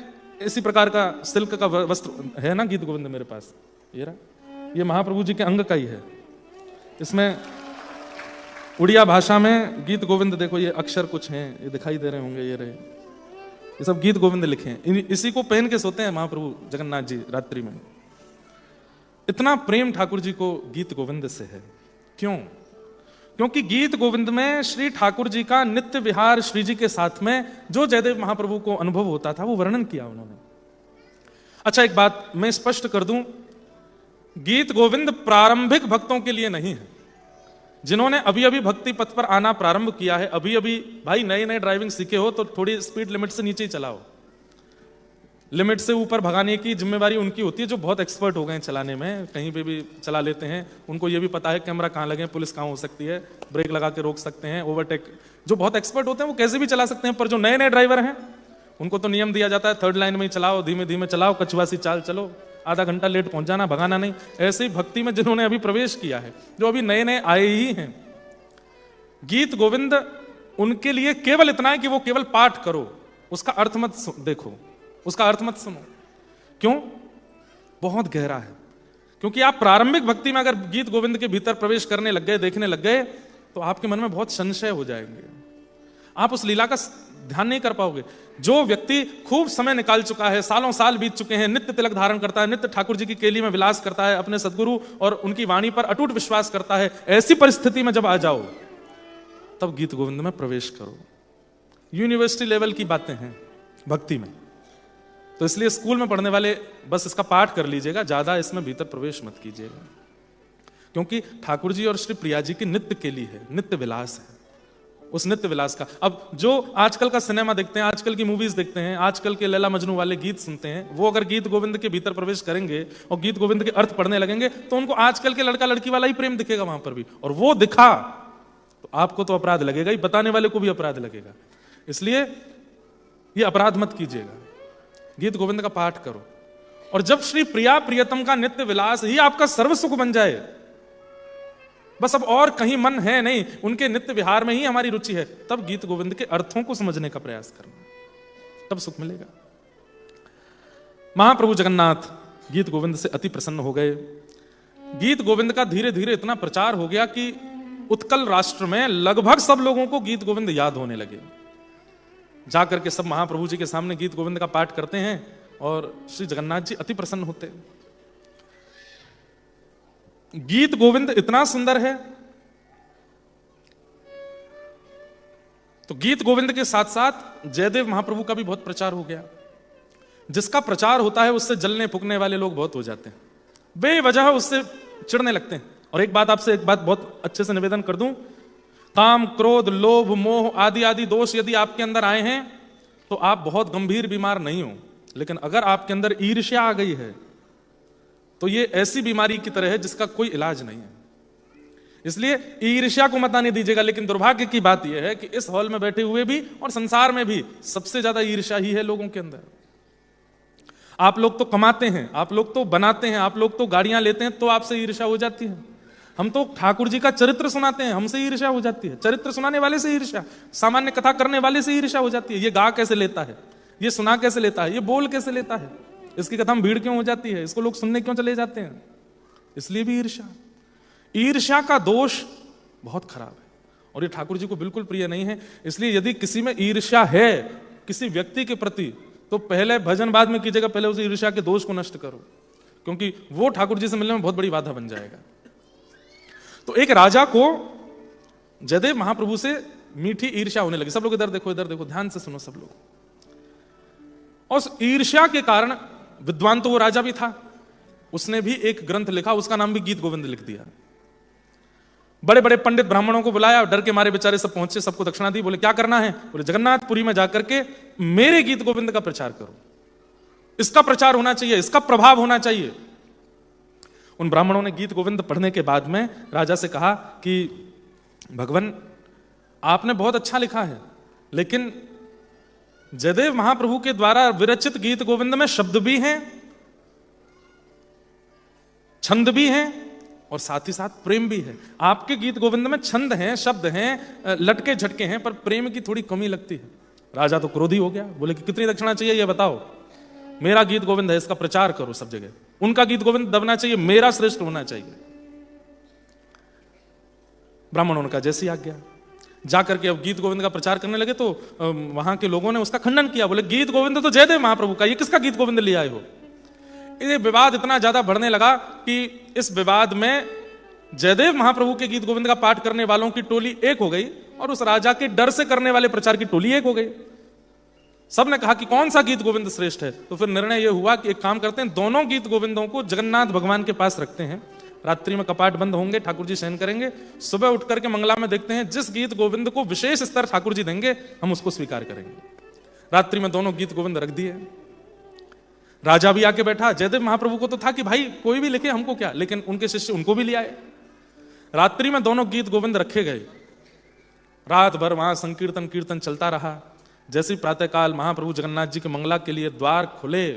इसी प्रकार का सिल्क का वस्त्र है ना गीत गोविंद मेरे पास, ये महाप्रभु जी के अंग का ही है। इसमें उड़िया भाषा में गीत गोविंद देखो, ये अक्षर कुछ हैं, ये दिखाई दे रहे होंगे, ये रहे, ये सब गीत गोविंद लिखे हैं। इसी को पहन के सोते हैं महाप्रभु जगन्नाथ जी रात्रि में। इतना प्रेम ठाकुर जी को गीत गोविंद से है। क्यों? क्योंकि गीत गोविंद में श्री ठाकुर जी का नित्य विहार श्री जी के साथ में जो जयदेव महाप्रभु को अनुभव होता था वो वर्णन किया उन्होंने। अच्छा, एक बात मैं स्पष्ट कर दूं, गीत गोविंद प्रारंभिक भक्तों के लिए नहीं है। जिन्होंने अभी अभी भक्ति पथ पर आना प्रारंभ किया है, अभी अभी भाई नए नए ड्राइविंग सीखे हो तो थोड़ी स्पीड लिमिट से नीचे ही चलाओ। लिमिट से ऊपर भगाने की जिम्मेवारी उनकी होती है जो बहुत एक्सपर्ट हो गए हैं चलाने में, कहीं पे भी चला लेते हैं। उनको ये भी पता है कैमरा कहाँ लगे, पुलिस कहाँ हो सकती है, ब्रेक लगा के रोक सकते हैं, ओवरटेक। जो बहुत एक्सपर्ट होते हैं वो कैसे भी चला सकते हैं। पर जो नए नए ड्राइवर हैं उनको तो नियम दिया जाता है 3rd लाइन में ही चलाओ, धीमे धीमे चलाओ, कछुआसी चाल चलो, आधा घंटा लेट पहुंच जाना, भगाना नहीं। ऐसे ही भक्ति में जिन्होंने अभी प्रवेश किया है, जो अभी नए नए आए ही हैं, गीत गोविंद उनके लिए केवल इतना है कि वो केवल पाठ करो, उसका अर्थ मत देखो, उसका अर्थ मत सुनो। क्यों? बहुत गहरा है। क्योंकि आप प्रारंभिक भक्ति में अगर गीत गोविंद के भीतर प्रवेश करने लग गए, देखने लग गए, तो आपके मन में बहुत संशय हो जाएंगे। आप उस लीला का ध्यान नहीं कर पाओगे। जो व्यक्ति खूब समय निकाल चुका है, सालों साल बीत चुके हैं, नित्य तिलक धारण करता है, नित्य ठाकुर जी की केली में विलास करता है, अपने सदगुरु और उनकी वाणी पर अटूट विश्वास करता है, ऐसी परिस्थिति में जब आ जाओ तब गीत गोविंद में प्रवेश करो। यूनिवर्सिटी लेवल की बातें हैं भक्ति में, तो इसलिए स्कूल में पढ़ने वाले बस इसका पाठ कर लीजिएगा, ज्यादा इसमें भीतर प्रवेश मत कीजिएगा। क्योंकि ठाकुर जी और श्री प्रिया जी की नित्य केली है, नित्य विलास है। उस नित्य विलास का, अब जो आजकल का सिनेमा देखते हैं, आजकल की मूवीज देखते हैं, आजकल के लैला मजनू वाले गीत सुनते हैं, वो अगर गीत गोविंद के भीतर प्रवेश करेंगे और गीत गोविंद के अर्थ पढ़ने लगेंगे तो उनको आजकल के लड़का लड़की वाला ही प्रेम दिखेगा वहां पर भी। और वो दिखा तो आपको तो अपराध लगेगा ही, बताने वाले को भी अपराध लगेगा। इसलिए ये अपराध मत कीजिएगा, गीत गोविंद का पाठ करो। और जब श्री प्रिया प्रियतम का नित्य विलास ही आपका सर्व सुख बन जाए, बस अब और कहीं मन है नहीं, उनके नित्य विहार में ही हमारी रुचि है, तब गीत गोविंद के अर्थों को समझने का प्रयास करना, तब सुख मिलेगा। महाप्रभु जगन्नाथ गीत गोविंद से अति प्रसन्न हो गए। गीत गोविंद का धीरे धीरे इतना प्रचार हो गया कि उत्कल राष्ट्र में लगभग सब लोगों को गीत गोविंद याद होने लगे। जाकर के सब महाप्रभु जी के सामने गीत गोविंद का पाठ करते हैं और श्री जगन्नाथ जी अति प्रसन्न होते हैं। गीत गोविंद इतना सुंदर है, तो गीत गोविंद के साथ साथ जयदेव महाप्रभु का भी बहुत प्रचार हो गया। जिसका प्रचार होता है उससे जलने फूकने वाले लोग बहुत हो जाते हैं, बेवजह उससे चिढ़ने लगते हैं। और एक बात आपसे एक बात बहुत अच्छे से निवेदन कर दूं, काम क्रोध लोभ मोह आदि आदि दोष यदि आपके अंदर आए हैं तो आप बहुत गंभीर बीमार नहीं हो, लेकिन अगर आपके अंदर ईर्ष्या आ गई है तो ये ऐसी बीमारी की तरह है जिसका कोई इलाज नहीं है। इसलिए ईर्ष्या को मत आने दीजिएगा। लेकिन दुर्भाग्य की बात यह है कि इस हॉल में बैठे हुए भी और संसार में भी सबसे ज्यादा ईर्ष्या ही है लोगों के अंदर। आप लोग तो कमाते हैं, आप लोग तो बनाते हैं, आप लोग तो गाड़ियां लेते हैं, तो आपसे ईर्ष्या हो जाती है। हम तो ठाकुर जी का चरित्र सुनाते हैं, हमसे ईर्ष्या हो जाती है। चरित्र सुनाने वाले से ईर्ष्या, सामान्य कथा करने वाले से ईर्ष्या हो जाती है। ये गा कैसे लेता है, ये सुना कैसे लेता है, ये बोल कैसे लेता है, इसकी कथा में भीड़ क्यों हो जाती है, इसको लोग सुनने क्यों चले जाते हैं, इसलिए भी ईर्ष्या। ईर्ष्या का दोष बहुत खराब है और ये ठाकुर जी को बिल्कुल प्रिय नहीं है। इसलिए यदि किसी में ईर्ष्या है किसी व्यक्ति के प्रति, तो पहले भजन बाद में कीजिएगा, पहले उस ईर्ष्या के दोष को नष्ट करो, क्योंकि वो ठाकुर जी से मिलने में बहुत बड़ी बाधा बन जाएगा। तो एक राजा को जयदेव महाप्रभु से मीठी ईर्ष्या होने लगी। सब लोग इधर देखो, ध्यान से सुनो सब लोग। और उस ईर्ष्या के कारण, विद्वान तो वो राजा भी था, उसने भी एक ग्रंथ लिखा, उसका नाम भी गीत गोविंद लिख दिया। बड़े बड़े पंडित ब्राह्मणों को बुलाया, डर के मारे बेचारे सब पहुंचे, सबको दक्षिणा दी। बोले क्या करना है? बोले जगन्नाथपुरी में जाकर के मेरे गीत गोविंद का प्रचार करो, इसका प्रचार होना चाहिए, इसका प्रभाव होना चाहिए। उन ब्राह्मणों ने गीत गोविंद पढ़ने के बाद में राजा से कहा कि भगवान आपने बहुत अच्छा लिखा है, लेकिन जयदेव महाप्रभु के द्वारा विरचित गीत गोविंद में शब्द भी हैं, छंद भी हैं और साथ ही साथ प्रेम भी है। आपके गीत गोविंद में छंद हैं, शब्द हैं, लटके झटके हैं, पर प्रेम की थोड़ी कमी लगती है। राजा तो क्रोधी हो गया, बोले कि कितनी दक्षिणा चाहिए ये बताओ, मेरा गीत गोविंद है, इसका प्रचार करो सब जगह। उनका गीत गोविंद दबना चाहिए, मेरा श्रेष्ठ होना चाहिए। ब्राह्मणों का जैसी आज्ञा, जाकर के अब गीत गोविंद का प्रचार करने लगे तो वहां के लोगों ने उसका खंडन किया। बोले गीत गोविंद तो जयदेव महाप्रभु का, ये किसका गीत गोविंद ले आए हो? ये विवाद इतना ज्यादा बढ़ने लगा कि इस विवाद में जयदेव महाप्रभु के गीत गोविंद का पाठ करने वालों की टोली एक हो गई और उस राजा के डर से करने वाले प्रचार की टोली एक हो गई। सबने कहा कि कौन सा गीत गोविंद श्रेष्ठ है। तो फिर निर्णय यह हुआ कि एक काम करते हैं, दोनों गीत गोविंदों को जगन्नाथ भगवान के पास रखते हैं। रात्रि में कपाट बंद होंगे, ठाकुर जी शयन करेंगे, सुबह उठ करके मंगला में देखते हैं, जिस गीत गोविंद को विशेष स्तर ठाकुर जी देंगे हम उसको स्वीकार करेंगे। रात्रि में दोनों गीत गोविंद रख दिए। राजा भी आके बैठा। जयदेव महाप्रभु को तो था कि भाई कोई भी लिखे हमको क्या, लेकिन उनके शिष्य उनको भी ले आए। रात्रि में दोनों गीत गोविंद रखे गए। रात भर वहां संकीर्तन कीर्तन चलता रहा। जैसे प्रातःकाल महाप्रभु जगन्नाथ जी के मंगला के लिए द्वार खुले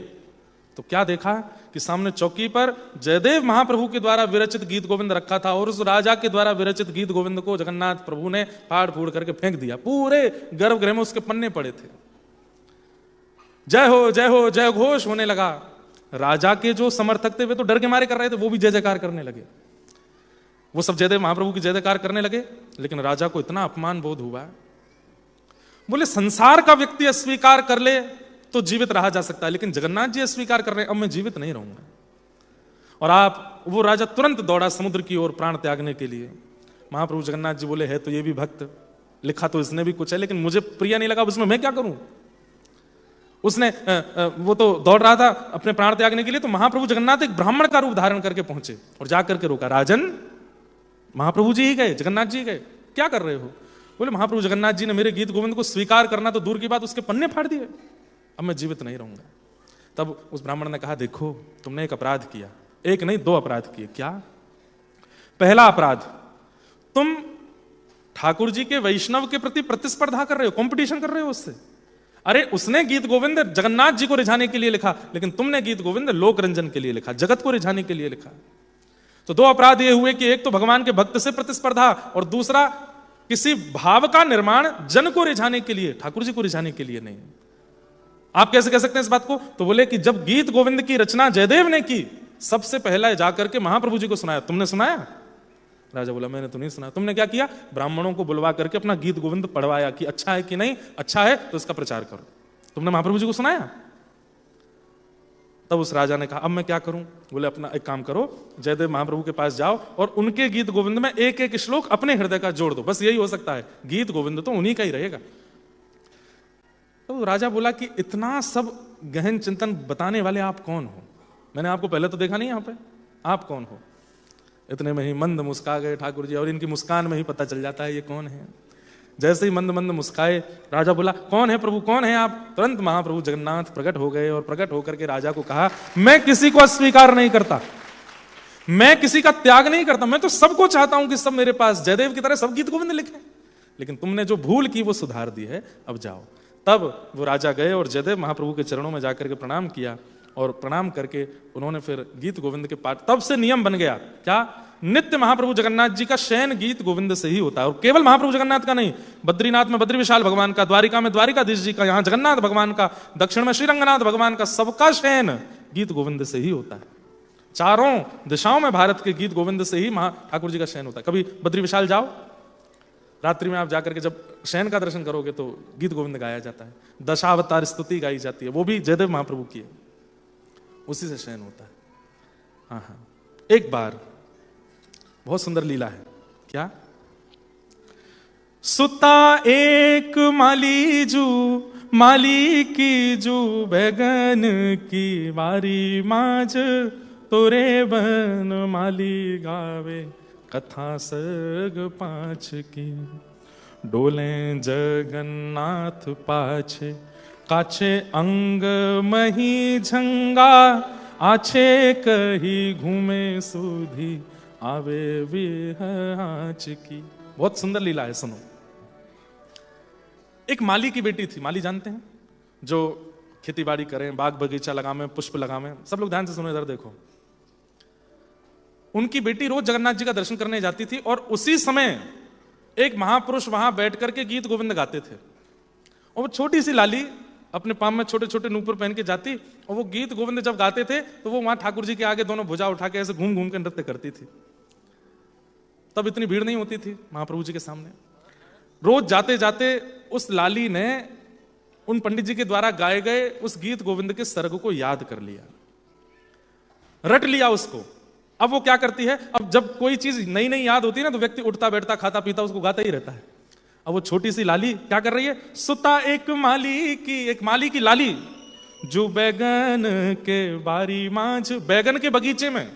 तो क्या देखा कि सामने चौकी पर जयदेव महाप्रभु के द्वारा विरचित गीत गोविंद रखा था और उस राजा के द्वारा विरचित गीत गोविंद को जगन्नाथ प्रभु ने फाड़ फूड़ करके फेंक दिया। पूरे गर्भगृह में उसके पन्ने पड़े थे। जय हो जय हो जय घोष होने लगा। राजा के जो समर्थक थे वे तो डर के मारे कर रहे थे, वो भी जय जयकार करने लगे। वो सब जयदेव महाप्रभु की जय जयकार करने लगे। लेकिन राजा को इतना अपमान बोध हुआ, बोले संसार का व्यक्ति अस्वीकार कर ले तो जीवित रहा जा सकता है, लेकिन जगन्नाथ जी अस्वीकार कर रहे हैं, अब मैं जीवित नहीं रहूंगा। और आप, वो राजा तुरंत दौड़ा समुद्र की ओर प्राण त्यागने के लिए। महाप्रभु जगन्नाथ जी बोले है तो ये भी भक्त, लिखा तो इसने भी कुछ है, लेकिन मुझे प्रिय नहीं लगा, उसमें मैं क्या करूं। उसने वो तो दौड़ रहा था अपने प्राण त्यागने के लिए, तो महाप्रभु जगन्नाथ एक ब्राह्मण का रूप धारण करके पहुंचे और जाकर के रोका। राजन, महाप्रभु जी ही गए, जगन्नाथ जी गए, क्या कर रहे हो? बोले महाप्रभु जगन्नाथ जी ने मेरे गीत गोविंद को स्वीकार करना तो दूर की बात, उसके पन्ने फाड़ दिए, अब मैं जीवित नहीं रहूंगा। तब उस ब्राह्मण ने कहा देखो तुमने एक अपराध किया, एक नहीं दो अपराध किए। क्या? पहला अपराध, तुम ठाकुर जी के वैष्णव के प्रति प्रतिस्पर्धा कर रहे हो, कंपटीशन कर रहे हो उससे। अरे उसने गीत गोविंद जगन्नाथ जी को रिझाने के लिए लिखा, लेकिन तुमने गीत गोविंद लोक रंजन के लिए लिखा, जगत को रिझाने के लिए लिखा। तो दो अपराध ये हुए कि एक तो भगवान के भक्त से प्रतिस्पर्धा, और दूसरा किसी भाव का निर्माण जन को रिझाने के लिए, ठाकुर जी को रिझाने के लिए नहीं। आप कैसे कह सकते हैं इस बात को? तो बोले कि जब गीत गोविंद की रचना जयदेव ने की, सबसे पहला जाकर के महाप्रभु जी को सुनाया। तुमने सुनाया? राजा बोला मैंने तो नहीं सुना। तुमने क्या किया? ब्राह्मणों को बुलवा करके अपना गीत गोविंद पढ़वाया कि अच्छा है कि नहीं, अच्छा है तो इसका प्रचार करो। तुमने महाप्रभु जी को सुनाया? तब उस राजा ने कहा अब मैं क्या करूं? बोले अपना एक काम करो, जयदेव महाप्रभु के पास जाओ और उनके गीत गोविंद में एक एक श्लोक अपने हृदय का जोड़ दो, बस यही हो सकता है, गीत गोविंद तो उन्हीं का ही रहेगा। तो राजा बोला कि इतना सब गहन चिंतन बताने वाले आप कौन हो? मैंने आपको पहले तो देखा नहीं यहाँ पे, आप कौन हो? इतने में ही मंद मुस्का गए ठाकुर जी, और इनकी मुस्कान में ही पता चल जाता है ये कौन है। जैसे ही मंद मंद मुस्काए, राजा बोला कौन है प्रभु, कौन है आप? तुरंत महाप्रभु जगन्नाथ प्रकट हो गए और प्रकट होकर के राजा को कहा मैं किसी को अस्वीकार नहीं करता, मैं किसी का त्याग नहीं करता, मैं तो सबको चाहता हूं कि सब मेरे पास जयदेव की तरह सब गीत गोविंद लिखें, लेकिन तुमने जो भूल की वो सुधार दी है, अब जाओ। तब वो राजा गए और जयदेव महाप्रभु के चरणों में जाकर के प्रणाम किया, और प्रणाम करके उन्होंने फिर गीत गोविंद के पाठ, तब से नियम बन गया क्या? नित्य महाप्रभु जगन्नाथ जी का शयन गीत गोविंद से ही होता है। और केवल महाप्रभु जगन्नाथ का नहीं, बद्रीनाथ में बद्री विशाल भगवान का, द्वारिका में द्वारिकाधीश जी का, यहाँ जगन्नाथ भगवान का, दक्षिण में श्रीरंगनाथ भगवान का, सबका शयन गीत गोविंद से ही होता है। चारों दिशाओं में भारत के गीत गोविंद से ही ठाकुर जी का शयन होता है। कभी बद्री विशाल जाओ, रात्रि में आप जाकर के जब शयन का दर्शन करोगे तो गीत गोविंद गाया जाता है, दशावतार स्तुति गाई जाती है, वो भी जयदेव महाप्रभु की है, उसी से शयन होता है। हाँ, एक बार बहुत सुंदर लीला है। क्या? सुता एक माली जू, माली की जू बैगन की बारी माज, तोरे बन माली गावे कथा सग पाँच की। डोले जगन्नाथ पाछे, काछे अंग मही झंगा, आछे कही घूमे सुधी, आवे विहाच की। बहुत सुंदर लीला है, सुनो। एक माली की बेटी थी, माली जानते हैं, जो खेती बाड़ी करें, बाग बगीचा लगावें, पुष्प लगावें। सब लोग ध्यान से सुनो, इधर देखो। उनकी बेटी रोज जगन्नाथ जी का दर्शन करने जाती थी, और उसी समय एक महापुरुष वहां बैठ करके गीत गोविंद गाते थे, और वो छोटी सी लाली अपने पाँव में छोटे छोटे नूपुर पहन के जाती, और वो गीत गोविंद जब गाते थे तो वो वहां ठाकुर जी के आगे दोनों भुजा उठा के ऐसे घूम घूम के नृत्य करती थी। तब इतनी भीड़ नहीं होती थी महाप्रभु जी के सामने। रोज जाते जाते उस लाली ने उन पंडित जी के द्वारा गाए गए उस गीत गोविंद के सर्ग को याद कर लिया, रट लिया उसको। अब वो क्या करती है, अब जब कोई चीज नई नई याद होती है ना, तो व्यक्ति उठता बैठता खाता पीता उसको गाता ही रहता है। अब वो छोटी सी लाली क्या कर रही है? सुता एक माली की लाली, जो बैगन के बारी मांझ, बैगन के बगीचे में,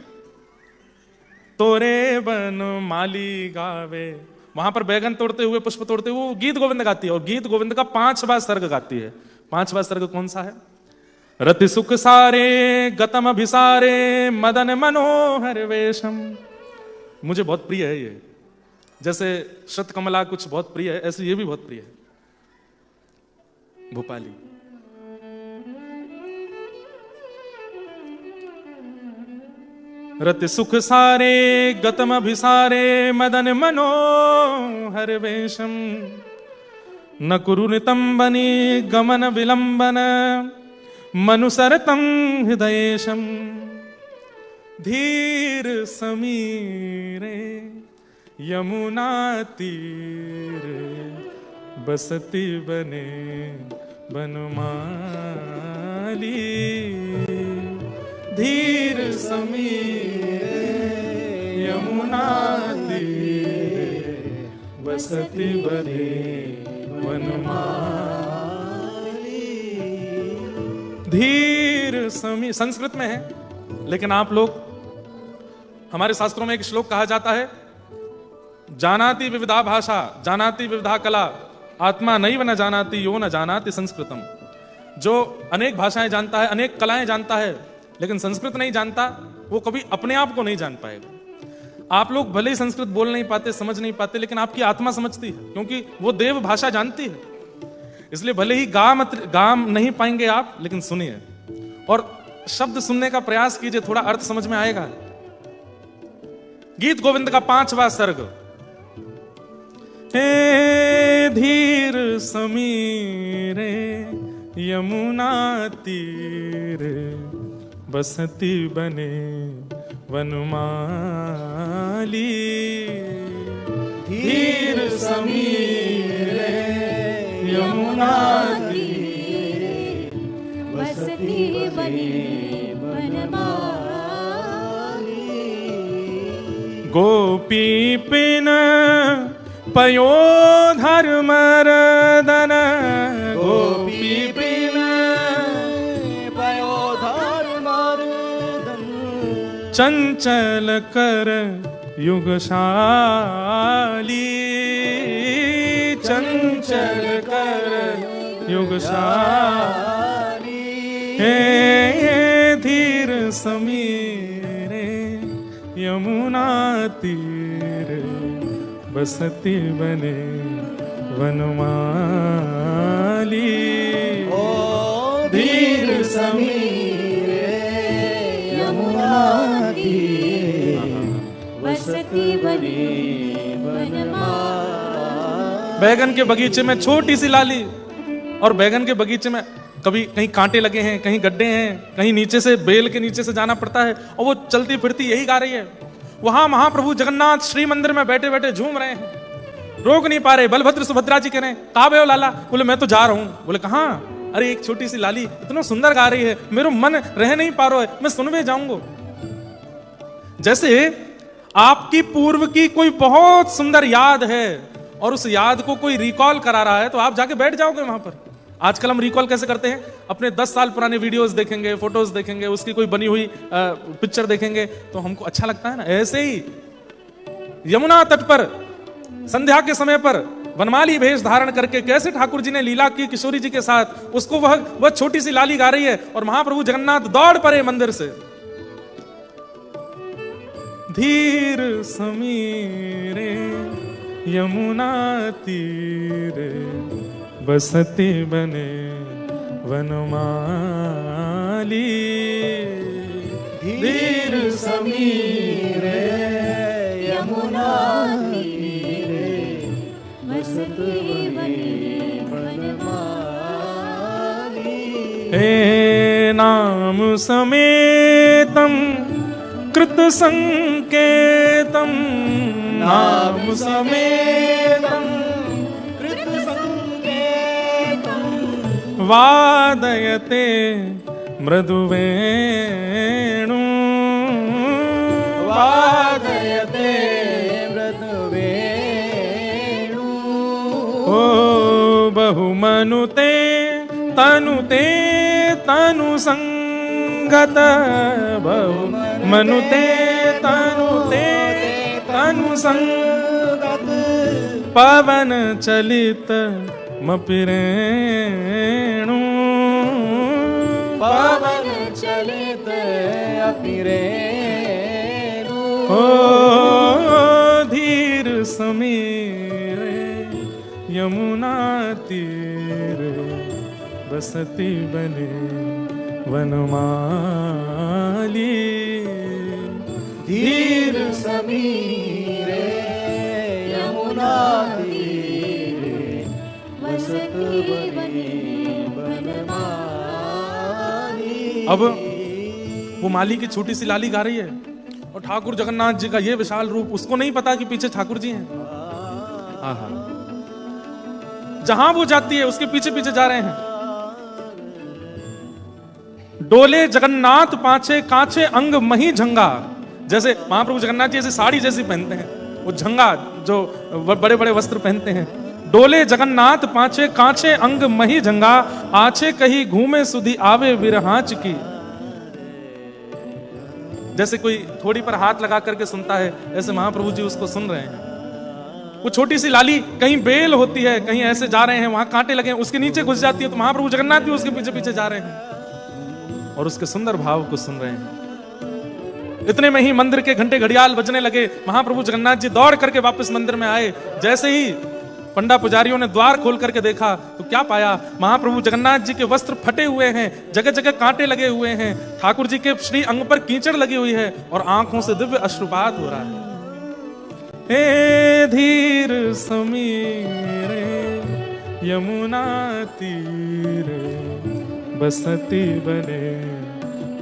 तोरे बन माली गावे, वहां पर बैगन तोड़ते हुए, पुष्प तोड़ते हुए वो गीत गोविंद गाती है, और गीत गोविंद का 5वां सर्ग गाती है। 5वां सर्ग कौन सा है? रति सुख सारे गतम अभिसारे, मदन मनोहर वेशम। मुझे बहुत प्रिय है ये, जैसे शत कमला कुछ बहुत प्रिय है, ऐसे ये भी बहुत प्रिय है, भोपाली। रति सुख सारे गतम अभिसारे, मदन मनोहर वेशम, न कुरु नितंबनी गमन विलंबन, मनुसरतम हृदयेशम। धीर समीरे यमुना तीर, बसती बने बनमाली। धीर समीरे यमुना तीर, बसती बने बनमाली। धीर समी संस्कृत में है, लेकिन आप लोग, हमारे शास्त्रों में एक श्लोक कहा जाता है, जानाति विविधा भाषा, जानाति विविधा कला, आत्मा नैव न जानाति यो न जानाति संस्कृतम। जो अनेक भाषाएं जानता है, अनेक कलाएं जानता है, लेकिन संस्कृत नहीं जानता, वो कभी अपने आप को नहीं जान पाएगा। आप लोग भले ही संस्कृत बोल नहीं पाते, समझ नहीं पाते, लेकिन आपकी आत्मा समझती है, क्योंकि वो देव भाषा जानती है। इसलिए भले ही गा नहीं पाएंगे आप, लेकिन सुनिए और शब्द सुनने का प्रयास कीजिए, थोड़ा अर्थ समझ में आएगा। गीत गोविंद का 5वां सर्ग। हे धीर समीरे यमुना तीरे, बसती बने वनमाली। धीर समीरे यमुना तीरे, बसती बने वनमाली। गोपी पिन पयोधर मर्दन, गोपी पिन पयोधर मर्दन। चंचल कर युगशाली, चंचल कर युगशाली। हे धीर समीरे यमुना तीरे, बसती बने वनमाली। ओ धीर समीरे यमुना तीरे, बसती बने वनमाली। बैगन के बगीचे में छोटी सी लाली, और बैगन के बगीचे में कभी कहीं कांटे लगे हैं, कहीं गड्ढे हैं, कहीं नीचे से बेल के नीचे से जाना पड़ता है, और वो चलती फिरती यही गा रही है। वहां महाप्रभु जगन्नाथ श्री मंदिर में बैठे बैठे झूम रहे हैं, रोक नहीं पा रहे। बलभद्र सुभद्रा जी कह रहे हैं, कहाँ बे हो लाला? बोले मैं तो जा रहा हूं। बोले कहाँ? अरे एक छोटी सी लाली इतना सुंदर गा रही है, मेरा मन रह नहीं पा रहा है, मैं सुनवे जाऊंगा। जैसे आपकी पूर्व की कोई बहुत सुंदर याद है और उस याद को कोई रिकॉल करा रहा है, तो आप जाके बैठ जाओगे वहां पर। आजकल हम रिकॉल कैसे करते हैं? अपने 10 साल पुराने वीडियोस देखेंगे, फोटोज देखेंगे, उसकी कोई बनी हुई पिक्चर देखेंगे तो हमको अच्छा लगता है ना। ऐसे ही यमुना तट पर संध्या के समय पर वनमाली भेष धारण करके कैसे ठाकुर जी ने लीला की किशोरी जी के साथ, उसको वह छोटी सी लाली गा रही है और महाप्रभु जगन्नाथ दौड़ पड़े मंदिर से। धीर समीरे यमुना तीरे, बसती बने वनमाली। धीर समीरे यमुना तीरे, बसती बने वनमाली। हे नाम समेतम कृत संकेतम, नाम समेतम कृत संकेतम। वादयते मृदुवेणु, वादयते मृदुवेणु। ओ बहुमनुते तनुते तनु संगत, बहुमनुते तनुते तनु संगत। पवन चलित मपिरेणु, पवन चलित अपिरेणु। ओ धीर समीरे यमुना तीरे, बसती बने वनमाली। धीर समीरे यमुना तीरे, बसती बने वनमाली। अब वो माली की छोटी सी लाली गा रही है और ठाकुर जगन्नाथ जी का ये विशाल रूप, उसको नहीं पता कि पीछे ठाकुर जी हैं। आहा, जहां वो जाती है उसके पीछे पीछे जा रहे हैं। डोले जगन्नाथ पाछे कांचे अंग मही झंगा, जैसे महाप्रभु जगन्नाथ जी ऐसे साड़ी जैसी पहनते हैं, वो झंगा जो बड़े बड़े वस्त्र पहनते हैं। डोले जगन्नाथ पाछे कांचे अंग मही झंगा, आछे कहीं घूमे सुधी आवे विरहांच की। जैसे कोई थोड़ी पर हाथ लगा करके सुनता है, ऐसे महाप्रभु जी उसको सुन रहे हैं। वो छोटी सी लाली कहीं बेल होती है, कहीं ऐसे जा रहे हैं, वहां कांटे लगे हैं, उसके नीचे घुस जाती है, तो महाप्रभु जगन्नाथ भी उसके पीछे पीछे जा रहे हैं और उसके सुंदर भाव को सुन रहे हैं। इतने में ही मंदिर के घंटे घड़ियाल बजने लगे। महाप्रभु जगन्नाथ जी दौड़ करके वापस मंदिर में आए। जैसे ही पंडा पुजारियों ने द्वार खोल करके देखा तो क्या पाया, महाप्रभु जगन्नाथ जी के वस्त्र फटे हुए हैं, जगह जगह कांटे लगे हुए हैं, ठाकुर जी के श्री अंग पर कीचड़ लगी हुई है और आंखों से दिव्य अश्रुपात हो रहा है। हे धीर समीरे यमुना तीरे बसती बने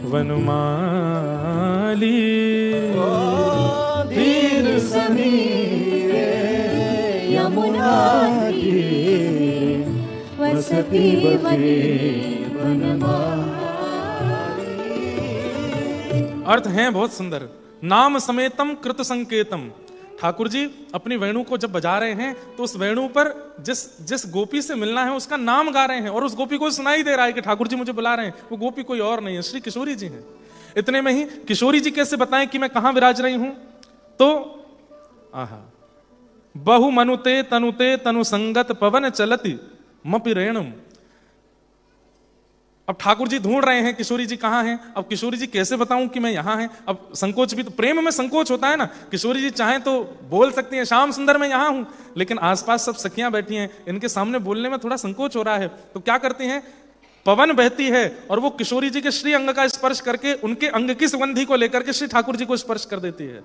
वनमाली। धीर समीरे यमुना तीरे वसती बने वनमाली। अर्थ है बहुत सुंदर। नाम समेतम कृत संकेतम। ठाकुर जी अपनी वेणु को जब बजा रहे हैं तो उस वेणु पर जिस गोपी से मिलना है उसका नाम गा रहे हैं और उस गोपी को सुनाई दे रहा है कि ठाकुर जी मुझे बुला रहे हैं। वो गोपी कोई और नहीं है, श्री किशोरी जी हैं। इतने में ही किशोरी जी कैसे बताएं कि मैं कहां विराज रही हूं, तो आहा, बहु मनुते तनुते तनु संगत पवन चलती मपि रेणुम। अब ठाकुर जी ढूंढ रहे हैं किशोरी जी कहां हैं। अब किशोरी जी कैसे बताऊं कि मैं यहां हैं। अब संकोच भी तो, प्रेम में संकोच होता है ना। किशोरी जी चाहें तो बोल सकती हैं श्याम सुंदर मैं यहां हूं, लेकिन आसपास सब सखियां बैठी हैं, इनके सामने बोलने में थोड़ा संकोच हो रहा है। तो क्या करती हैं, पवन बहती है और वो किशोरी जी के श्री अंग का स्पर्श करके उनके अंग की सुगंधी को लेकर के श्री ठाकुर जी को स्पर्श कर देती है।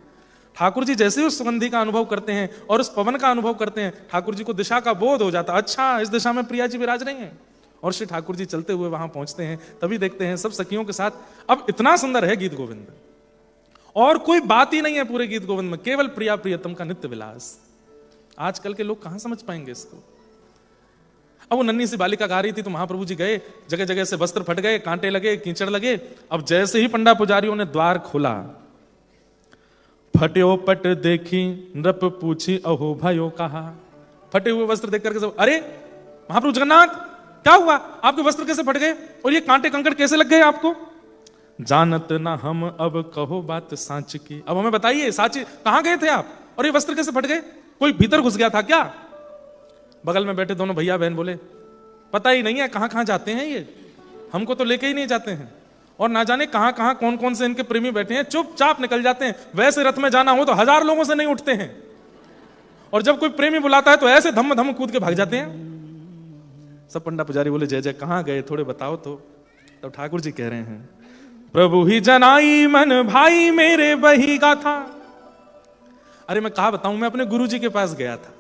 ठाकुर जी जैसे ही उस सुगंधी का अनुभव करते हैं और उस पवन का अनुभव करते हैं, ठाकुर जी को दिशा का बोध हो जाता, अच्छा इस दिशा में प्रिया जी विराज रही हैं। और श्री ठाकुर जी चलते हुए वहां पहुंचते हैं। तभी देखते हैं सब सखियों के साथ। अब इतना सुंदर है गीत गोविंद, और कोई बात ही नहीं है पूरे गीत गोविंद में, केवल प्रिया प्रियतम का नित्य विलास। आजकल के लोग कहां समझ पाएंगे इसको। अब वो नन्ही सी बालिका गा रही थी तो महाप्रभु जी गए, जगह जगह से वस्त्र फट गए, कांटे लगे, कीचड़ लगे। अब जैसे ही पंडा पुजारियों ने द्वार खोला, फट्यो पट देखी नृप पूछी अहो भयो कहा। फटे हुए वस्त्र देख करके सब, अरे महाप्रभु जगन्नाथ क्या हुआ, आपके वस्त्र कैसे फट गए और ये कांटे कंकड़ कैसे लग गए आपको। जानत ना हम अब कहो बात साच की। अब हमें बताइए साची कहां गए थे आप और ये वस्त्र कैसे फट गए, कोई भीतर घुस गया था क्या। बगल में बैठे दोनों भैया बहन बोले पता ही नहीं है कहां कहां जाते हैं ये, हमको तो लेके ही नहीं जाते हैं, और ना जाने कहां कहां कौन कौन से इनके प्रेमी बैठे हैं, चुपचाप निकल जाते हैं। वैसे रथ में जाना हो तो 1000 लोगों से नहीं उठते हैं, और जब कोई प्रेमी बुलाता है तो ऐसे धम धम कूद के भाग जाते हैं। सब पंडा पुजारी बोले जय जय कहां गए, थोड़े बताओ तो। तब ठाकुर जी कह रहे हैं, प्रभु ही जनाई मन भाई मेरे बही गाथा। अरे मैं कहा बताऊं, मैं अपने गुरु जी के पास गया था।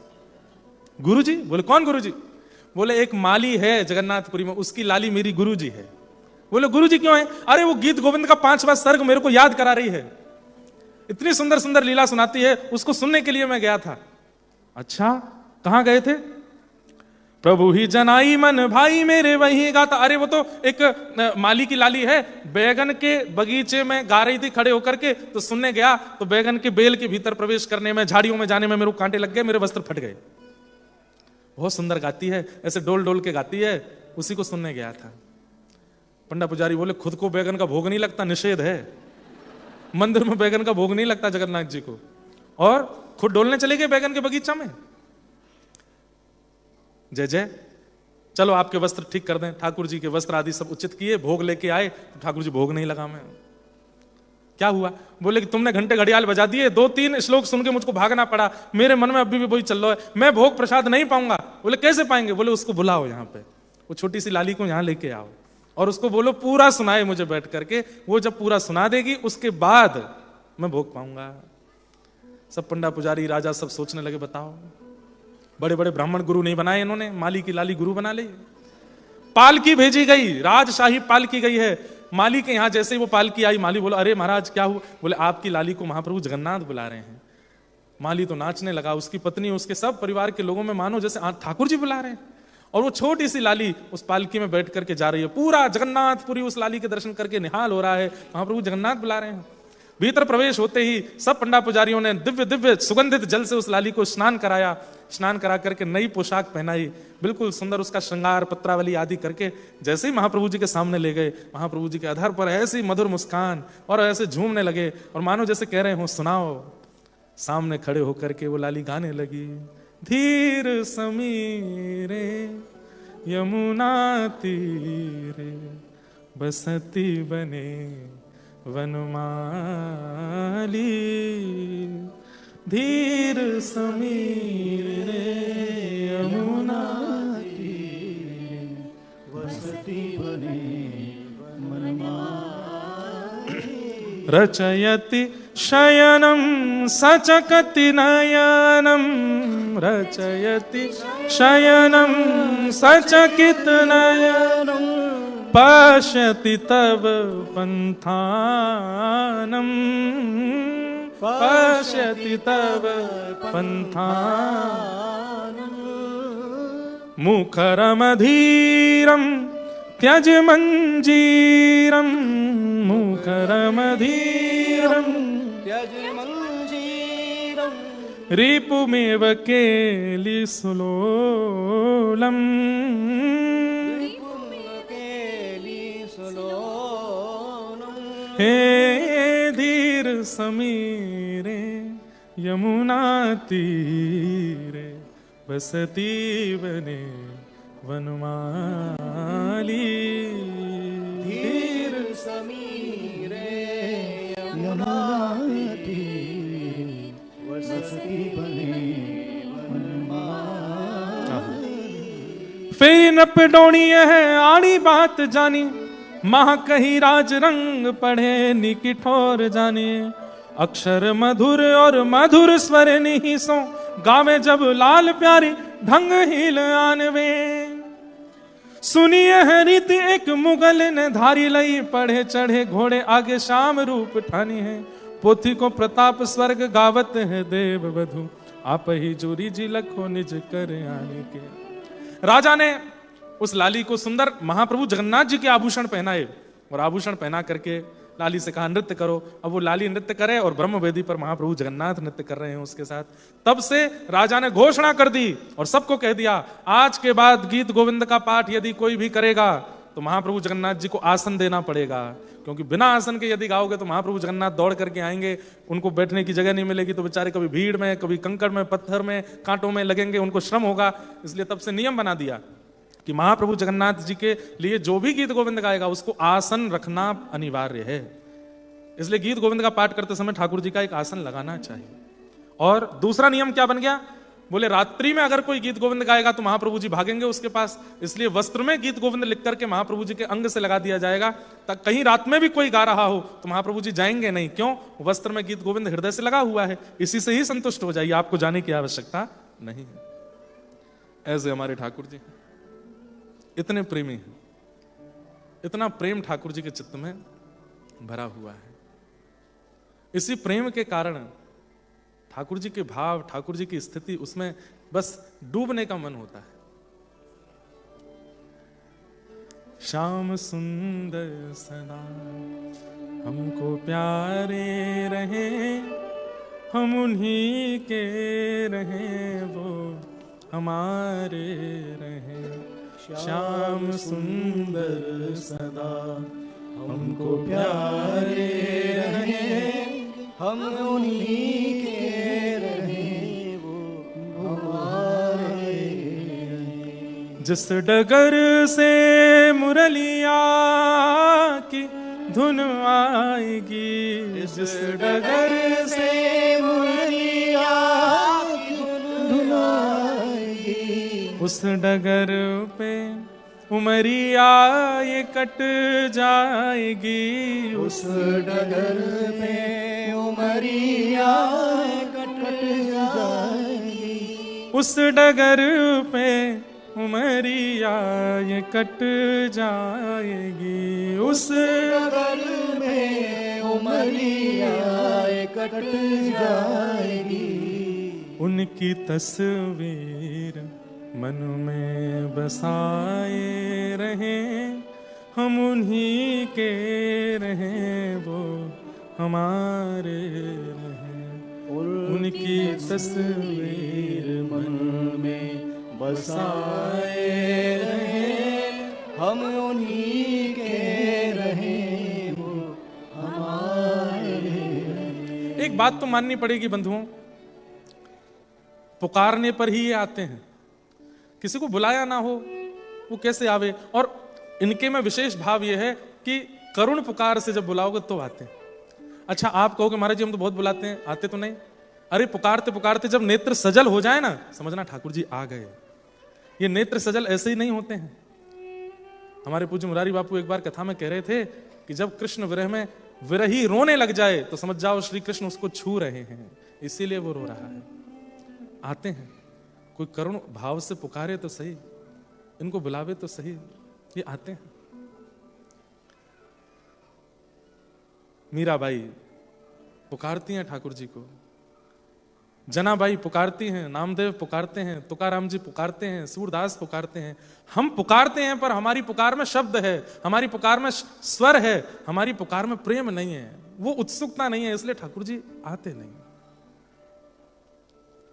गुरु जी? बोले कौन गुरु जी? बोले एक माली है जगन्नाथपुरी में, उसकी लाली मेरी गुरु जी है। बोले गुरु जी क्यों है? अरे वो गीत गोविंद का 5वां सर्ग मेरे को याद करा रही है, इतनी सुंदर सुंदर लीला सुनाती है, उसको सुनने के लिए मैं गया था। अच्छा कहां गए थे? प्रभु ही जनाई मन भाई मेरे वही गाता। अरे वो तो एक माली की लाली है, बैगन के बगीचे में गा रही थी खड़े होकर के, तो सुनने गया तो बैगन के बेल के भीतर प्रवेश करने में, झाड़ियों में जाने में मेरे को कांटे लग गए, मेरे वस्त्र फट गए। बहुत सुंदर गाती है, ऐसे डोल डोल के गाती है, उसी को सुनने गया था। पंडा पुजारी बोले खुद को बैगन का भोग नहीं लगता, निषेध है, मंदिर में बैगन का भोग नहीं लगता जगन्नाथ जी को, और खुद डोलने चले गए बैगन के बगीचा में। जय जय, चलो आपके वस्त्र ठीक कर दें। ठाकुर जी के वस्त्र आदि सब उचित किए, भोग लेके आए तो ठाकुर जी भोग नहीं लगा। मैं क्या हुआ? बोले कि तुमने घंटे घड़ियाल बजा दिए, 2-3 श्लोक सुन के मुझको भागना पड़ा, मेरे मन में अभी भी वही चल रहा है, मैं भोग प्रसाद नहीं पाऊंगा। बोले कैसे पाएंगे? बोले उसको बुलाओ यहाँ पे, वो छोटी सी लाली को यहाँ लेके आओ और उसको बोलो पूरा सुनाए मुझे बैठ करके। वो जब पूरा सुना देगी उसके बाद मैं भोग पाऊंगा। सब पंडा पुजारी राजा सब सोचने लगे, बताओ बड़े बड़े ब्राह्मण गुरु नहीं बनाए इन्होंने, माली की लाली गुरु बना ले। पालकी भेजी गई, राजशाही पालकी गई है माली के यहाँ। जैसे ही वो पालकी आई, माली बोला अरे महाराज क्या हुआ? बोले आपकी लाली को महाप्रभु जगन्नाथ बुला रहे हैं। माली तो नाचने लगा, उसकी पत्नी उसके सब परिवार के लोगों में मानो जैसे ठाकुर जी बुला रहे हैं। और वो छोटी सी लाली उस पालकी में बैठ करके जा रही है, पूरा जगन्नाथपुरी उस लाली के दर्शन करके निहाल हो रहा है, महाप्रभु जगन्नाथ बुला रहे हैं। भीतर प्रवेश होते ही सब पंडा पुजारियों ने दिव्य दिव्य सुगंधित जल से उस लाली को स्नान कराया। स्नान करा करके नई पोशाक पहनाई, बिल्कुल सुंदर उसका श्रृंगार पत्रावली आदि करके जैसे ही महाप्रभु जी के सामने ले गए, महाप्रभु जी के आधार पर ऐसी मधुर मुस्कान और ऐसे झूमने लगे और मानो जैसे कह रहे हो सुनाओ। सामने खड़े होकर के वो लाली गाने लगी, धीर समीरे यमुना तीरे बसती बने वनमाली, धीर समीर रे यमुना वसति बने वनमाली। रचयति शयनं सचकति नयनं, रचयति शयनं सचकित नयनं, पश्यति तव पंथानं, पश्यति तव पंथानं। मुखरमधीरं त्यज मंजीरं, मुखरमधीरं त्यज मंजीरं, रिपुमेव केलिसुलोलम्, हे धीर समीरे यमुना तीरे, बसती बने वनमाली। धीर समीरे यमुना तीरे, बसती बने वनमाली। फेरी नप डोणी है आड़ी बात जानी, महा कही राज रंग पढ़े निकी ठोर जाने। अक्षर मधुर और मधुर स्वर निहिसो, गावे जब लाल प्यारी ढंग हिल आनवे। सुनिए है रीति एक मुगल ने धारी लई, पढ़े चढ़े घोड़े आगे शाम रूप ठानी है। पोथी को प्रताप स्वर्ग गावत है देव वधु, आप ही जोरी जी लखो निज कर आने के। राजा ने उस लाली को सुंदर महाप्रभु जगन्नाथ जी के आभूषण पहनाए और आभूषण पहना करके लाली से कहा नृत्य करो। अब वो लाली नृत्य करे और ब्रह्म वेदी पर महाप्रभु जगन्नाथ नृत्य कर रहे हैं उसके साथ। तब से राजा ने घोषणा कर दी और सबको कह दिया, आज के बाद गीत गोविंद का पाठ यदि कोई भी करेगा तो महाप्रभु जगन्नाथ जी को आसन देना पड़ेगा, क्योंकि बिना आसन के यदि गाओगे तो महाप्रभु जगन्नाथ दौड़ करके आएंगे, उनको बैठने की जगह नहीं मिलेगी, तो बेचारे कभी भीड़ में, कभी कंकड़ में, पत्थर में, कांटों में लगेंगे, उनको श्रम होगा। इसलिए तब से नियम बना दिया कि महाप्रभु जगन्नाथ जी के लिए जो भी गीत गोविंद गाएगा उसको आसन रखना अनिवार्य है। इसलिए गीत गोविंद का पाठ करते समय ठाकुर जी का एक आसन लगाना चाहिए। और दूसरा नियम क्या बन गया, बोले रात्रि में अगर कोई गीत गोविंद गाएगा तो महाप्रभु जी भागेंगे उसके पास, इसलिए वस्त्र में गीत गोविंद लिख करके महाप्रभु जी के अंग से लगा दिया जाएगा। तक कहीं रात में भी कोई गा रहा हो तो महाप्रभु जी जाएंगे नहीं, क्यों? वस्त्र में गीत गोविंद हृदय से लगा हुआ है, इसी से ही संतुष्ट हो जाइए, आपको जाने की आवश्यकता नहीं है। ऐसे हमारे ठाकुर जी इतने प्रेमी हैं, इतना प्रेम ठाकुर जी के चित्त में भरा हुआ है। इसी प्रेम के कारण ठाकुर जी के भाव, ठाकुर जी की स्थिति, उसमें बस डूबने का मन होता है। श्याम सुंदर सदा हमको प्यारे रहे, हम उन्हीं के रहे, वो हमारे रहे। श्याम सुंदर सदा हमको प्यारे रहे, हम उन्हीं के रहे, वो हमारे रहे। जिस डगर से मुरलिया की धुन आएगी, जिस डगर से मुरलिया की धुन आएगी, उस डगर पे उमरिया ये कट जाएगी, उस डगर पे उमरिया कट जाएगी, उस डगर पे उमरिया ये कट जाएगी, उस डगर में उमरिया ये कट जाएगी। उनकी तस्वीर मन में बसाए रहे, हम उन्हीं के रहे, वो हमारे रहे। उनकी तस्वीर मन में बसाए रहे, हम उन्हीं के रहे, वो हमारे रहे। एक बात तो माननी पड़ेगी बंधुओं, पुकारने पर ही ये आते हैं, किसी को बुलाया ना हो वो कैसे आवे। और इनके में विशेष भाव ये है कि करुण पुकार से जब बुलाओगे तो आते हैं। अच्छा, आप कहोगे महाराज जी हम तो बहुत बुलाते हैं, आते तो नहीं। अरे पुकारते पुकारते जब नेत्र सजल हो जाए ना, समझना ठाकुर जी आ गए। ये नेत्र सजल ऐसे ही नहीं होते हैं। हमारे पूज्य मुरारी बापू एक बार कथा में कह रहे थे कि जब कृष्ण विरह में विरही रोने लग जाए तो समझ जाओ श्री कृष्ण उसको छू रहे हैं, इसीलिए वो रो रहा है। आते हैं, कोई करुण भाव से पुकारे तो सही, इनको बुलावे तो सही, ये आते हैं। मीराबाई पुकारती हैं ठाकुर जी को, जनाबाई पुकारती हैं, नामदेव पुकारते हैं, तुकाराम जी पुकारते हैं, सूरदास पुकारते हैं। हम पुकारते हैं पर हमारी पुकार में शब्द है, हमारी पुकार में स्वर है, हमारी पुकार में प्रेम नहीं है, वो उत्सुकता नहीं है, इसलिए ठाकुर जी आते नहीं।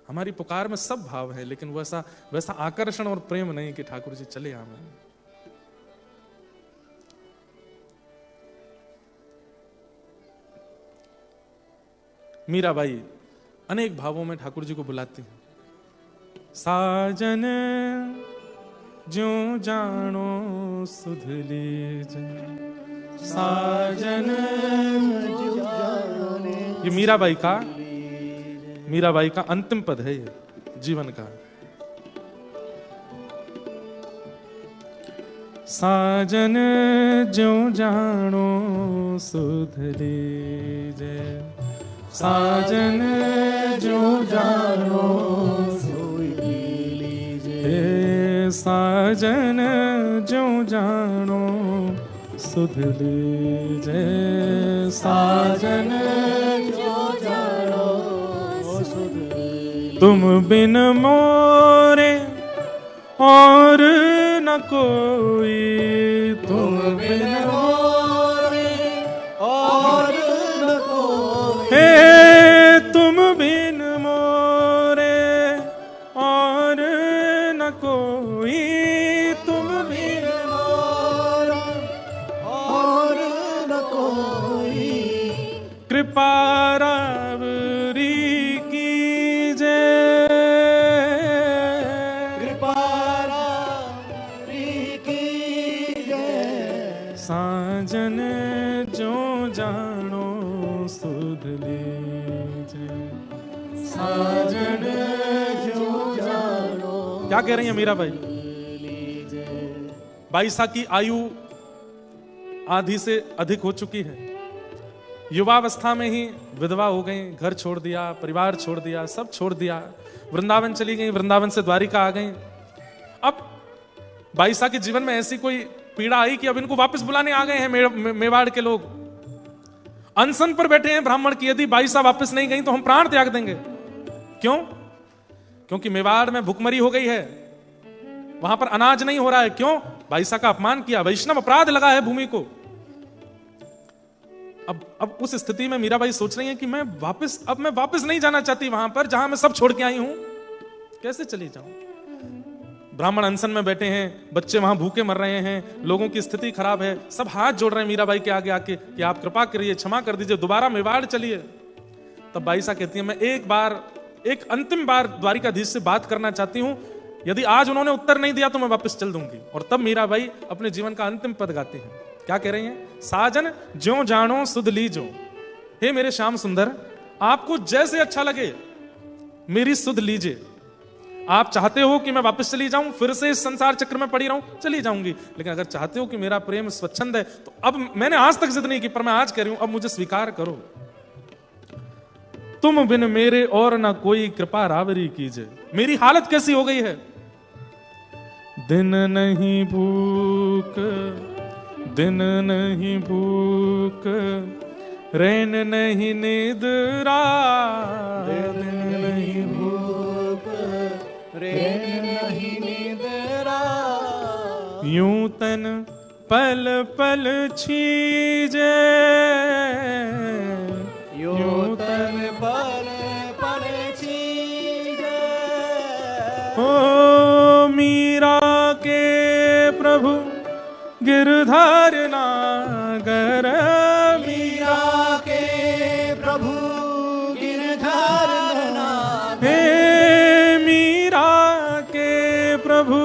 हमारी पुकार में सब भाव है, लेकिन वैसा आकर्षण और प्रेम नहीं कि ठाकुर जी चले आवे। मीराबाई अनेक भावों में ठाकुर जी को बुलाती हैं। साजन ज्यों जानो सुध लीजे, साजन ये मीराबाई का अंतिम पद है, ये जीवन का। साजन ज्यों जानो सुध लीजे, साजन जो जानो सुध लीजे, साजन जो जानो सुध लीजे, साजन जो जानो सुध लीजे। तुम बिन मोरे और न कोई, तुम बिन मोरे और न कोई, हे तुम बिन मोरे और न कोई, तुम बिन मोरे और न कोई, कृपा रावरी कीजे, कृपा रावरी कीजे, साजन जो जानो सुध लीजे, साजन जो जानो। क्या कह रही है मीराबाई? बाईसा की आयु आधी से अधिक हो चुकी है, युवावस्था में ही विधवा हो गई, घर छोड़ दिया, परिवार छोड़ दिया, सब छोड़ दिया, वृंदावन चली गई, वृंदावन से द्वारिका आ गई। अब बाईसा के जीवन में ऐसी कोई पीड़ा आई कि अब इनको वापस बुलाने आ गए हैं मेवाड़ के लोग। अनशन पर बैठे हैं ब्राह्मण की, यदि बाईसा वापस नहीं गई तो हम प्राण त्याग देंगे। क्यों? क्योंकि मेवाड़ में भुखमरी हो गई है, वहां पर अनाज नहीं हो रहा है। क्यों? बाईसा का अपमान किया, वैष्णव अपराध लगा है भूमि को। अब उस स्थिति में मीराबाई सोच रही है कि मैं वापस नहीं जाना चाहती वहां पर जहां मैं सब छोड़ के आई हूं, कैसे चली जाऊं? ब्राह्मण अनशन में बैठे हैं, बच्चे वहां भूखे मर रहे हैं, लोगों की स्थिति खराब है, सब हाथ जोड़ रहे हैं मीराबाई के आगे आके कि आप कृपा करिए, क्षमा कर दीजिए, दोबारा मेवाड़ चलिए। तब बाईसा कहती है मैं एक अंतिम बार द्वारिकाधीश से बात करना चाहती हूं, यदि आज उन्होंने उत्तर नहीं दिया तो मैं वापस चल दूंगी। और तब मीराबाई अपने जीवन का अंतिम पद गाती हैं। क्या कह रही हैं? साजन ज्यों जानो सुध लीजो, हे मेरे श्याम सुंदर, आपको जैसे अच्छा लगे मेरी सुध लीजिए। आप चाहते हो कि मैं वापस चली जाऊं, फिर से इस संसार चक्र में पड़ी रहूं, चली जाऊंगी। लेकिन अगर चाहते हो कि मेरा प्रेम स्वच्छंद है तो अब मैंने आज तक जिद नहीं की, पर मैं आज कह रही हूं, अब मुझे स्वीकार करो। तुम बिन मेरे और ना कोई कृपा रावरी कीजिए। मेरी हालत कैसी हो गई है? दिन नहीं भूख, दिन नहीं भूख, रैन नहीं निद्रा, दिन नहीं भूख, रैन नहीं निद्रा, यूं तन पल पल छीजे, यूं तन पल पल छीजे। ओ मीरा के प्रभु गिरधार नागर, मीरा के प्रभु गिरधार नागर, हे मीरा के प्रभु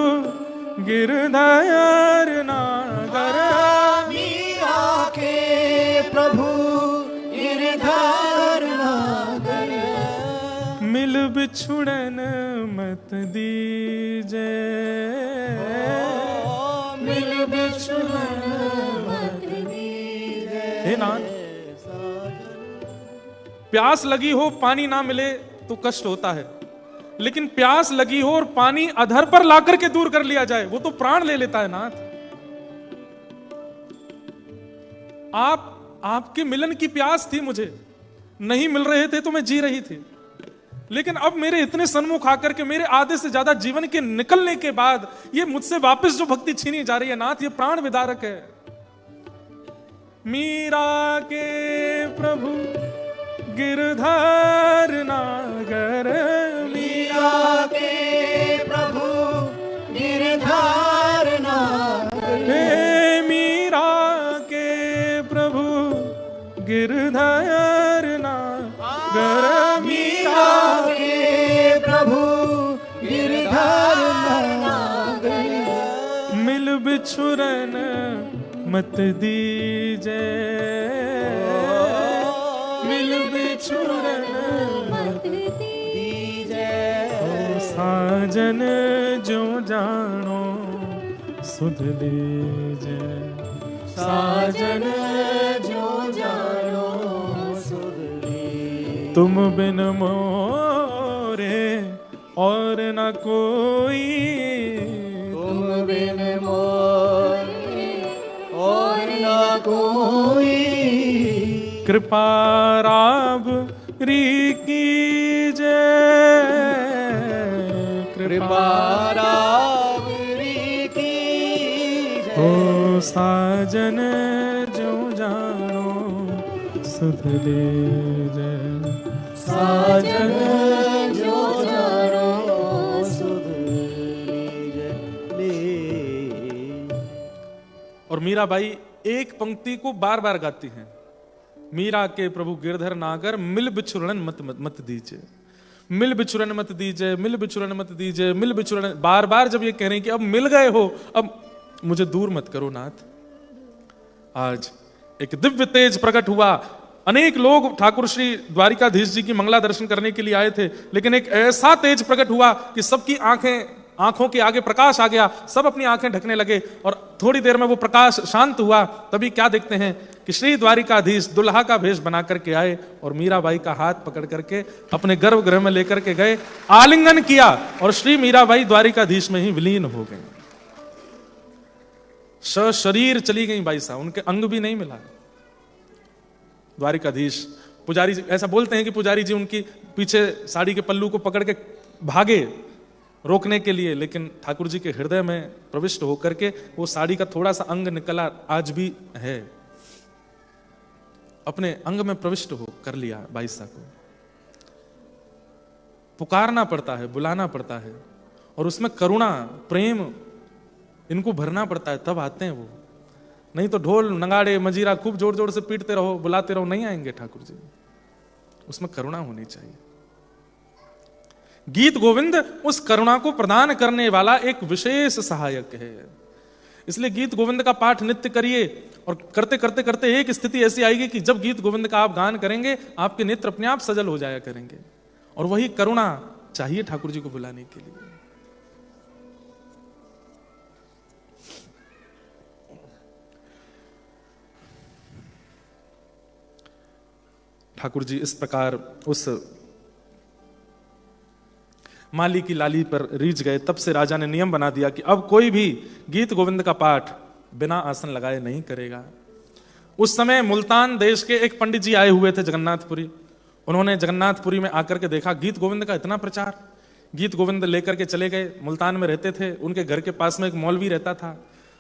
गिरधार नागर, मीरा के प्रभु गिरधार नागर। बिछुड़न मत दीजे, मिल बिछुड़न मत दीजे। हे नाथ, प्यास लगी हो पानी ना मिले तो कष्ट होता है, लेकिन प्यास लगी हो और पानी अधर पर लाकर के दूर कर लिया जाए, वो तो प्राण ले लेता है नाथ। आपके मिलन की प्यास थी मुझे, नहीं मिल रहे थे तो मैं जी रही थी, लेकिन अब मेरे इतने सन्मुख आकर के मेरे आधे से ज्यादा जीवन के निकलने के बाद ये मुझसे वापस जो भक्ति छीनी जा रही है नाथ, ये प्राण विदारक है। मीरा के प्रभु गिरधर नागर, मीरा के प्रभु गिरधर नागर, हे मीरा के प्रभु गिरधर नागर, मीरा के प्रभु गिरधर नागर, मिल बिछुरन मत दीजे, मिल बिछुरन मत दीजे। साजन जो जानो सुध लीजे, साजन जो जानो सुध लीजे। तुम बिन मोरे और न कोई, तुम बिन मोरे और न कोई, कृपा राब री कीजे, कृपा रावरी कीजे। ओ साजन जो जानो सुध लीजे, साजन जो जानो सुध लीजे। और मीराबाई एक पंक्ति को बार बार गाती हैं, मीरा के प्रभु गिरधर नागर, मिल बिछुरन मत दीजिए, मिल बिछुरन मत दीजिए, मिल बिछुरन मत दीजिए, मिल बिछुरन, बार बार जब ये कह रहे हैं कि अब मिल गए हो, अब मुझे दूर मत करो नाथ। आज एक दिव्य तेज प्रकट हुआ, अनेक लोग ठाकुर श्री द्वारिकाधीश जी की मंगला दर्शन करने के लिए आए थे, लेकिन एक ऐसा तेज प्रकट हुआ कि सबकी आंखों के आगे प्रकाश आ गया, सब अपनी आंखें ढकने लगे, और थोड़ी देर में वो प्रकाश शांत हुआ। तभी क्या देखते हैं कि श्री द्वारिकाधीश दुल्हा का भेष बना करके आए और मीराबाई का हाथ पकड़ करके अपने गर्भगृह में लेकर के गए, आलिंगन किया, और श्री मीराबाई द्वारिकाधीश में ही विलीन हो गई। शरीर चली गई बाई साहब, उनके अंग भी नहीं मिला। द्वारिकाधीश पुजारी जी ऐसा बोलते हैं कि पुजारी जी उनकी पीछे साड़ी के पल्लू को पकड़ के भागे रोकने के लिए, लेकिन ठाकुर जी के हृदय में प्रविष्ट होकर के वो साड़ी का थोड़ा सा अंग निकला, आज भी है, अपने अंग में प्रविष्ट हो कर लिया बाईसा को। पुकारना पड़ता है, बुलाना पड़ता है, और उसमें करुणा प्रेम इनको भरना पड़ता है, तब आते हैं वो। नहीं तो ढोल नगाड़े मजीरा खूब जोर जोर से पीटते रहो, बुलाते रहो, नहीं आएंगे ठाकुर जी। उसमें करुणा होनी चाहिए। गीत गोविंद उस करुणा को प्रदान करने वाला एक विशेष सहायक है। इसलिए गीत गोविंद का पाठ नित्य करिए, और करते करते करते एक स्थिति ऐसी आएगी कि जब गीत गोविंद का आप गान करेंगे, आपके नेत्र अपने आप सजल हो जाया करेंगे, और वही करुणा चाहिए ठाकुर जी को बुलाने के लिए। ठाकुर जी इस प्रकार उस माली की लाली पर रीझ गए। तब से राजा ने नियम बना दिया कि अब कोई भी गीत गोविंद का पाठ बिना आसन लगाए नहीं करेगा। उस समय मुल्तान देश के एक पंडित जी आए हुए थे जगन्नाथपुरी। उन्होंने जगन्नाथपुरी में आकर के देखा गीत गोविंद का इतना प्रचार, गीत गोविंद लेकर के चले गए। मुल्तान में रहते थे, उनके घर के पास में एक मौलवी रहता था,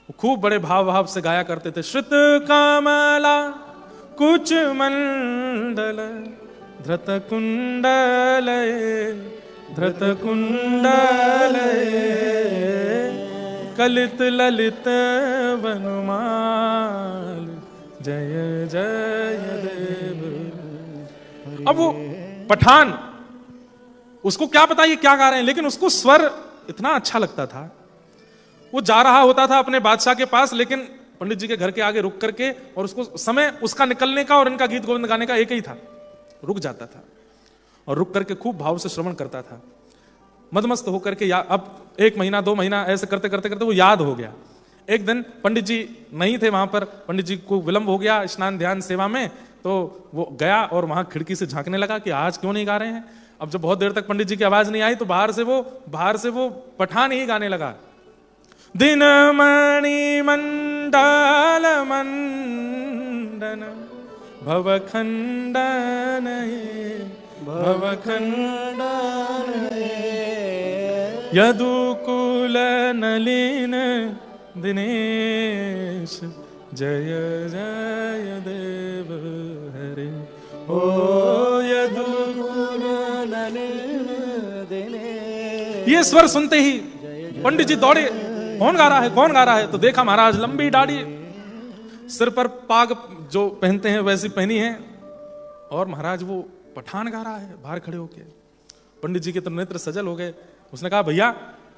वो खूब बड़े भाव भाव से गाया करते थे, श्रुत कमला कुछ मंडल धृत कुंडल धृत कुंडल कलित ललित वनमाल जय जय देव। अब वो पठान, उसको क्या पता ये क्या गा रहे हैं, लेकिन उसको स्वर इतना अच्छा लगता था। वो जा रहा होता था अपने बादशाह के पास, लेकिन पंडित जी के घर के आगे रुक करके, और उसको समय उसका निकलने का और इनका गीत गोविंद गाने का एक ही था, रुक जाता था। और रुक करके खूब भाव से श्रवण करता था। मदमस्त होकर के अब 1 महीना 2 महीना ऐसे करते करते करते वो याद हो गया। एक दिन पंडित जी नहीं थे वहां पर, पंडित जी को विलंब हो गया स्नान ध्यान सेवा में, तो वो गया और वहां खिड़की से झांकने लगा कि आज क्यों नहीं गा रहे हैं। अब जब बहुत देर तक पंडित जी की आवाज नहीं आई तो बाहर से वो पठान ही गाने लगा। दिन मणि मंडल मंडन भवखंडन भवखंडन यदुकुल नलिन दिनेश जय जय देव हरे। ओ यदुकुल नलिन दिनेश। ये स्वर सुनते ही पंडित जी दौड़े, कौन गा रहा है कौन गा रहा है। तो देखा महाराज लंबी दाढ़ी, सिर पर पाग जो पहनते हैं वैसी पहनी है, और महाराज वो पठान गा रहा है बाहर खड़े होके। पंडित जी के तो नेत्र सजल हो गए। उसने कहा भैया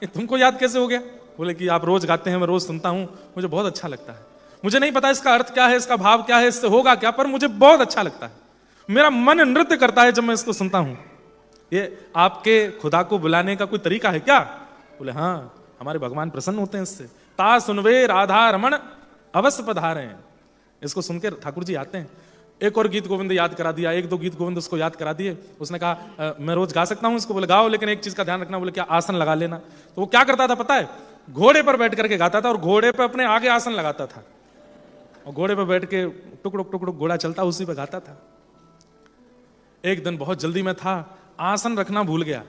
ये तुमको याद कैसे हो गया। बोले कि आप रोज गाते हैं, मैं रोज सुनता हूं, मुझे बहुत अच्छा लगता है। मुझे नहीं पता इसका अर्थ क्या है, इसका भाव क्या है, इससे होगा क्या, पर मुझे बहुत अच्छा लगता है। मेरा मन नृत्य करता है जब मैं इसको सुनता हूं। ये आपके खुदा को बुलाने का कोई तरीका है क्या। बोले हाँ, हमारे भगवान प्रसन्न होते हैं इससे। ता सुनवे राधा रमण अवश्य पधारे। इसको सुनकर ठाकुर जी आते हैं। एक और गीत गोविंद याद करा दिया, 1-2 गीत गोविंद उसको याद करा दिए। उसने कहा मैं रोज गा सकता हूं इसको। बोले गाओ, लेकिन एक चीज का ध्यान रखना। बोले क्या, आसन लगा लेना। तो वो क्या करता था पता है, घोड़े पर बैठ करके गाता था और घोड़े पर अपने आगे आसन लगाता था और घोड़े पर बैठ के टुकड़ुक टुकड़ुक घोड़ा चलता उसी पर गाता था। एक दिन बहुत जल्दी में था, आसन रखना भूल गया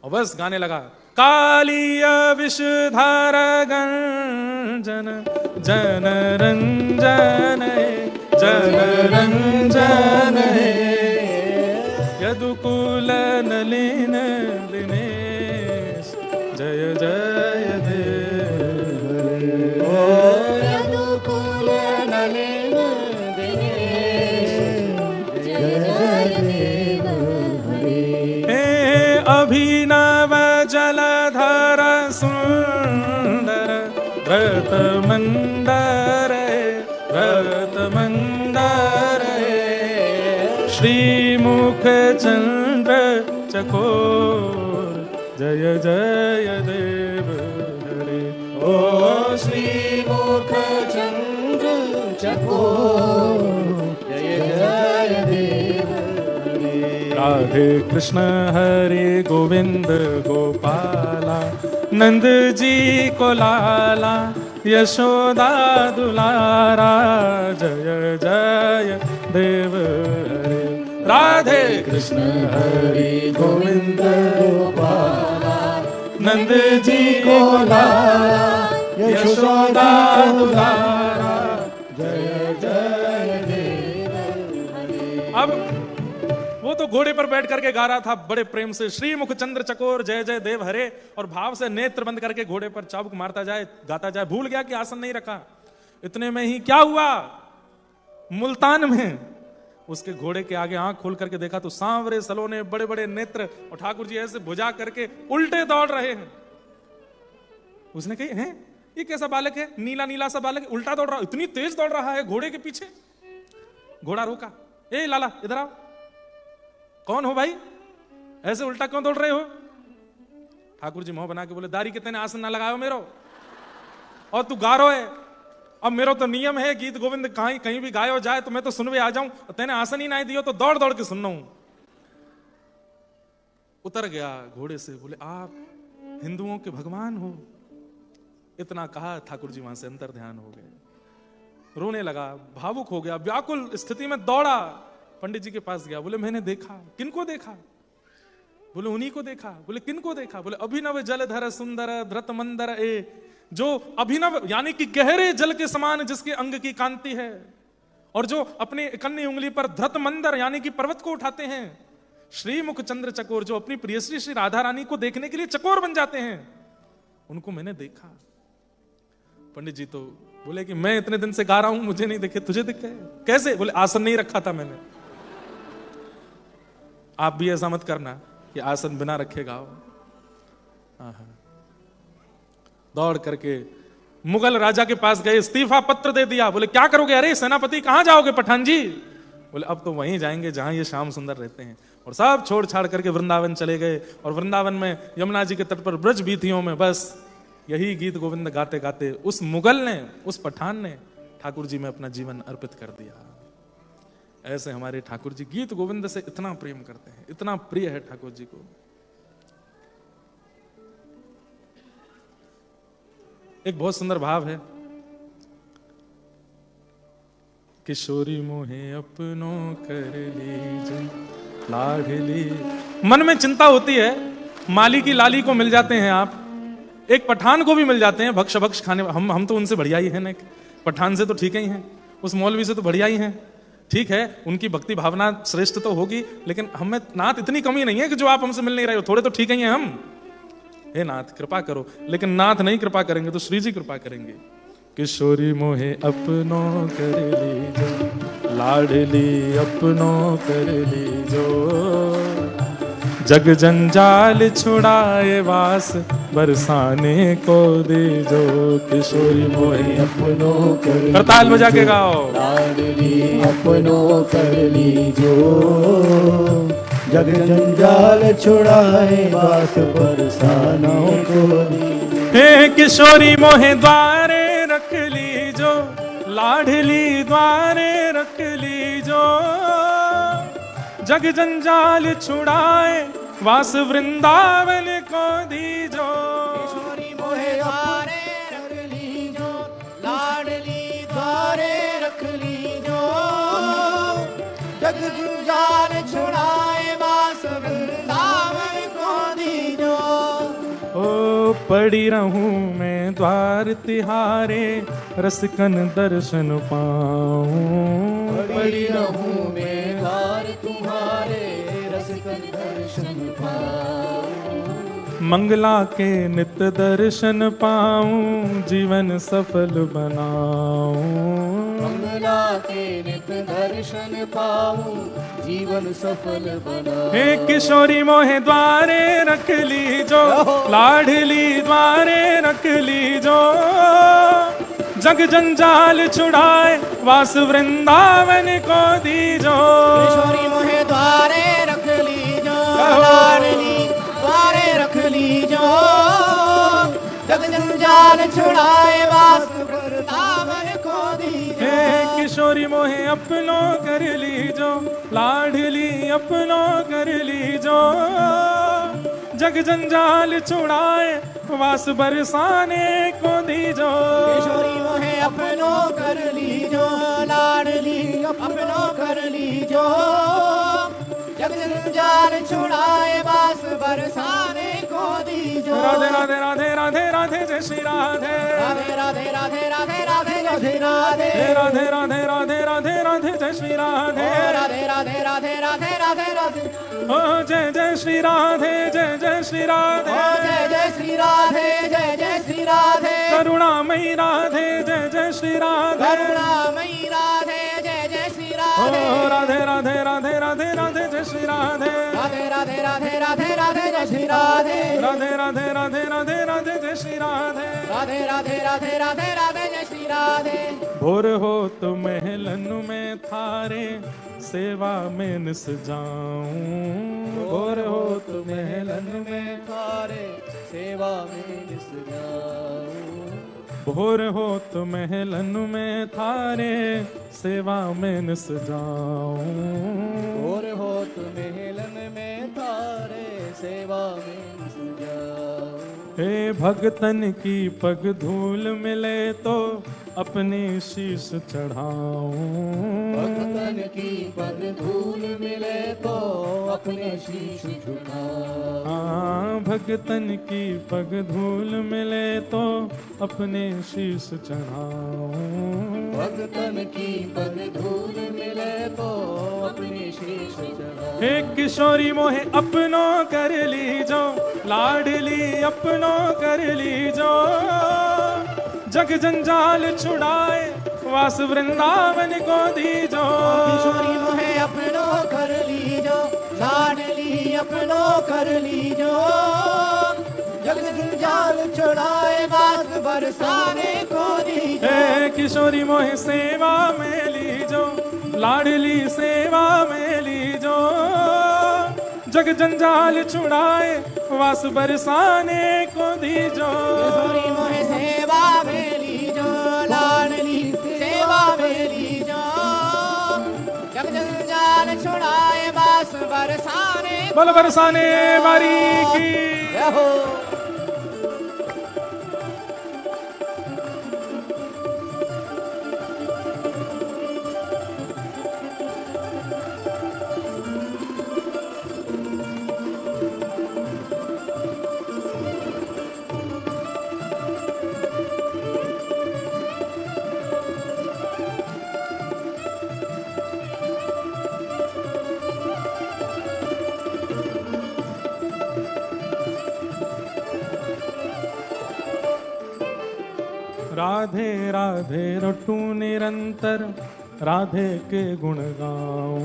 और बस गाने लगा। कालिय विषधार गंजन जन रंजन जन रंजन यदुकुल नलिन दिनेश जय जय देव हरे। यदुकुल नलिन दिनेश जय जय देव हरे। अभिनव जलधर सुंदर व्रत मंदर व्रत मंदर श्रीमुख चंद्र चकोर जय जय देव हरे। ओ श्रीमुख चंद्र चकोर जय जय देव हरे। राधे कृष्ण हरे गोविंद गोपाला नंद जी को लाला यशोदा दुलारा जय जय देव हरे। राधे कृष्ण हरे गोविंद गोपाला नंद जी को लाला यशोदा दुलारा जय जय देव हरे। अब वो तो घोड़े पर बैठ करके गा रहा था बड़े प्रेम से, श्री मुख चंद्र चकोर जय जय देव हरे, और भाव से नेत्र बंद करके घोड़े पर चाबुक मारता जाए गाता जाए। भूल गया कि आसन नहीं रखा। इतने में ही क्या हुआ, मुल्तान में उसके घोड़े के आगे आंख खोल करके देखा तो सांवरे सलोने बड़े बड़े नेत्र और ठाकुर जी ऐसे भुजा करके उल्टे दौड़ रहे हैं। उसने कही हैं ये कैसा बालक है, नीला नीला सा बालक उल्टा दौड़ रहा, इतनी तेज दौड़ रहा है घोड़े के पीछे। घोड़ा रोका, ए लाला इधर आओ, कौन हो भाई, ऐसे उल्टा क्यों दौड़ रहे हो। ठाकुर जी मुंह बना के बोले, दारी के तेने आसन ना लगायो मेरो, और तू गा रो है। अब मेरो तो नियम है गीत गोविंद कहीं भी गायो जाए तो मैं तो सुनवे आ जाऊं, तेने आसन ही ना दियो तो दौड़ दौड़ के सुनना हूं। उतर गया घोड़े से, बोले आप हिंदुओं के भगवान हो। इतना कहा ठाकुर जी वहां से अंतर ध्यान हो गए, रोने लगा, भावुक हो गया, व्याकुल स्थिति में दौड़ा पंडित जी के पास गया। बोले मैंने देखा। किनको देखा। बोले उन्हीं को देखा। बोले किनको देखा। बोले अभिनव जलधर सुंदर धृत मंदर ए, जो अभिनव यानी कि गहरे जल के समान जिसके अंग की कांति है, और जो अपने कन्नी उंगली पर धृत मंदर यानी कि पर्वत को उठाते हैं। श्रीमुख चंद्र चकोर, जो अपनी प्रियश्री श्री राधा रानी को देखने के लिए चकोर बन जाते हैं, उनको मैंने देखा। पंडित जी तो बोले कि मैं इतने दिन से गा रहा हूं, मुझे नहीं दिखे, तुझे दिखे कैसे। बोले आसन नहीं रखा था मैंने। आप भी ऐसा मत करना कि आसन बिना रखे गाओ। दौड़ करके मुगल राजा के पास गए, इस्तीफा पत्र दे दिया। बोले क्या करोगे। अरे सेनापति कहां जाओगे पठान जी। बोले अब तो वहीं जाएंगे जहां ये श्याम सुंदर रहते हैं। और सब छोड़ छाड़ करके वृंदावन चले गए, और वृंदावन में यमुना जी के तट पर ब्रज बीथियों में बस यही गीत गोविंद गाते गाते उस मुगल ने, उस पठान ने ठाकुर जी में अपना जीवन अर्पित कर दिया। ऐसे हमारे ठाकुर जी गीत गोविंद से इतना प्रेम करते हैं, इतना प्रिय है ठाकुर जी को। एक बहुत सुंदर भाव है, किशोरी मोहे अपनों कर लीजे लाडली। मन में चिंता होती है, माली की लाली को मिल जाते हैं आप, एक पठान को भी मिल जाते हैं भक्ष भक्ष खाने, हम तो उनसे बढ़िया ही हैं ना, पठान से तो ठीक ही हैं, उस मौलवी से तो बढ़िया ही हैं। ठीक है, उनकी भक्ति भावना श्रेष्ठ तो होगी, लेकिन हमें नाथ इतनी कमी नहीं है कि जो आप हमसे मिल नहीं रहे हो, थोड़े तो ठीक ही हैं हम। हे नाथ कृपा करो, लेकिन नाथ नहीं कृपा करेंगे तो श्री जी कृपा करेंगे। किशोरी मोहे अपनों कर लीजो लाडली अपनों कर लीजो, जग जंजाल छुड़ाए वास बरसाने को दीजो। किशोरी मोहे अपनों कर करताल बजा के गाओ, लाडली अपनों कर लीजो, जग जंजाल छुड़ाए वास बरसानों को दीजो। हे किशोरी मोहे द्वारे रख लीजो लाडली द्वारे रख लीजो, जग जंजाल छुड़ाए वास वृंदावन को दीजो। किशोरी मोहे द्वारे रख लीजो लाडली द्वारे रख लीजो, जग जंजाल छुड़ाए वास वृंदावन को दीजो। ओ पड़ी रहूं मैं द्वार तिहारे, रसकन दर्शन पाऊं। पड़ी रहूं मैं द्वार तुम्हारे, रसकन दर्शन पाऊं। मंगला के नित दर्शन पाऊं, जीवन सफल बनाऊं। मंगला के नित दर्शन पाऊं, जीवन सफल बनाऊं। हे किशोरी मोहे द्वारे रख लीजो लाडली द्वारे रख लीजो, जग जंजाल छुड़ाए वास वृंदावन को दीजो। किशोरी मोहे द्वारे रख लीजो लाडली द्वारे रख लीजो, जग जंजाल छुड़ाए वास वृंदावन को दीजो। हे किशोरी मोहे अपनों कर लीजो लाडली अपनों कर लीजो, जग जंजाल छुड़ाए वास बरसाने को दीजो। किशोरी मोहे अपनों कर लीजो लाडली अपनों कर लीजो, जग जंजाल छुड़ाए वास बरसाने को दीजो। राधे राधे राधे राधे राधे जय श्री राधे, राधे राधे राधे राधे राधे राधे राधे राधे राधे राधे राधे राधे जय श्री राधे, राधे राधे राधे राधे राधे राधे। ओ जय जय श्री राधे, जय जय श्री राधे, जय जय श्री राधे, जय जय श्री राधे। करुणामयी राधे, जय जय श्री राधे, करुणामयी राधे, जय जय श्री राधे। ओ राधे राधे राधे राधे राधे जय श्री राधे, राधे राधे राधे राधे राधे जय श्री राधे। राधे राधे राधे राधे राधे जय श्री राधे, राधे राधे राधे राधे राधे जय श्री राधे। भोर हो तो महलन में थारे, सेवा में निस जाऊं। भोर हो तो महलन में थारे, सेवा में निस जाऊं। भोर हो तो महलन में थारे, सेवा में निस जाऊं। भोर हो तो महलन में थारे, सेवा में निस जाऊं। हे भगतन की पग धूल मिले तो अपनी शीश चढ़ाऊं। भगतन की पग धूल मिले तो अपने शीश झुकाऊं। हाँ भगतन की पग धूल मिले तो अपने शीश चढ़ाऊं। भगतन की पग धूल मिले तो अपने शीश चढ़ाऊं। हे किशोरी मोहे अपनों कर लीजो लाडली अपनों कर लीजो, जग जंजाल छुड़ाए वास वृंदावन को दीजो। किशोरी मोहे अपनों कर लीजो लाडली अपनों कर लीजो, जग जंजाल छुड़ाए वास बरसाने को दीजो। हे किशोरी मोहे सेवा में लीजो लाडली सेवा में लीजो, जग जंजाल छुड़ाए वास बरसाने को दीजो। किशोरी मोहे सेवा में लीजो, लाडली सेवा में लीजो, जग जंजाल छुड़ाए वास बरसाने। बोल बरसाने वारी की जय हो। राधे राधे रटू निरंतर, राधे के गुण गाऊं।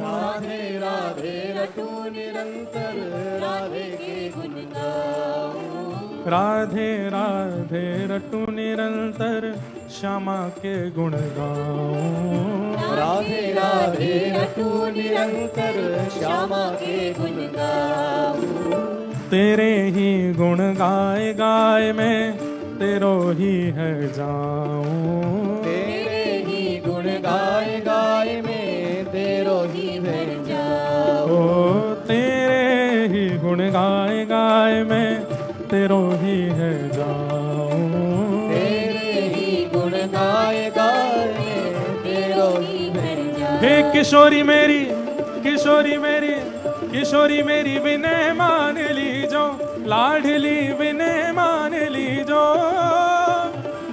राधे राधे रटू निरंतर, राधे के गुण गाऊं। राधे राधे रटू निरंतर, श्यामा के गुण गाऊं। राधे राधे रटू निरंतर, श्यामा के गुण गाऊं। तेरे ही गुण गाए गाए मैं तेरो ही है जाऊं। तेरे ही गुण गाए गाए मैं तेरो ही है जाऊं। ओ तेरे ही गुण गाए गाए मैं तेरो ही है जाऊं। तेरे ही गुण गाए गाए तेरो ही है जाऊं। हे किशोरी मेरी, किशोरी मेरी, किशोरी मेरी विनय मान लीजो, लाडली विनय मान लीजो,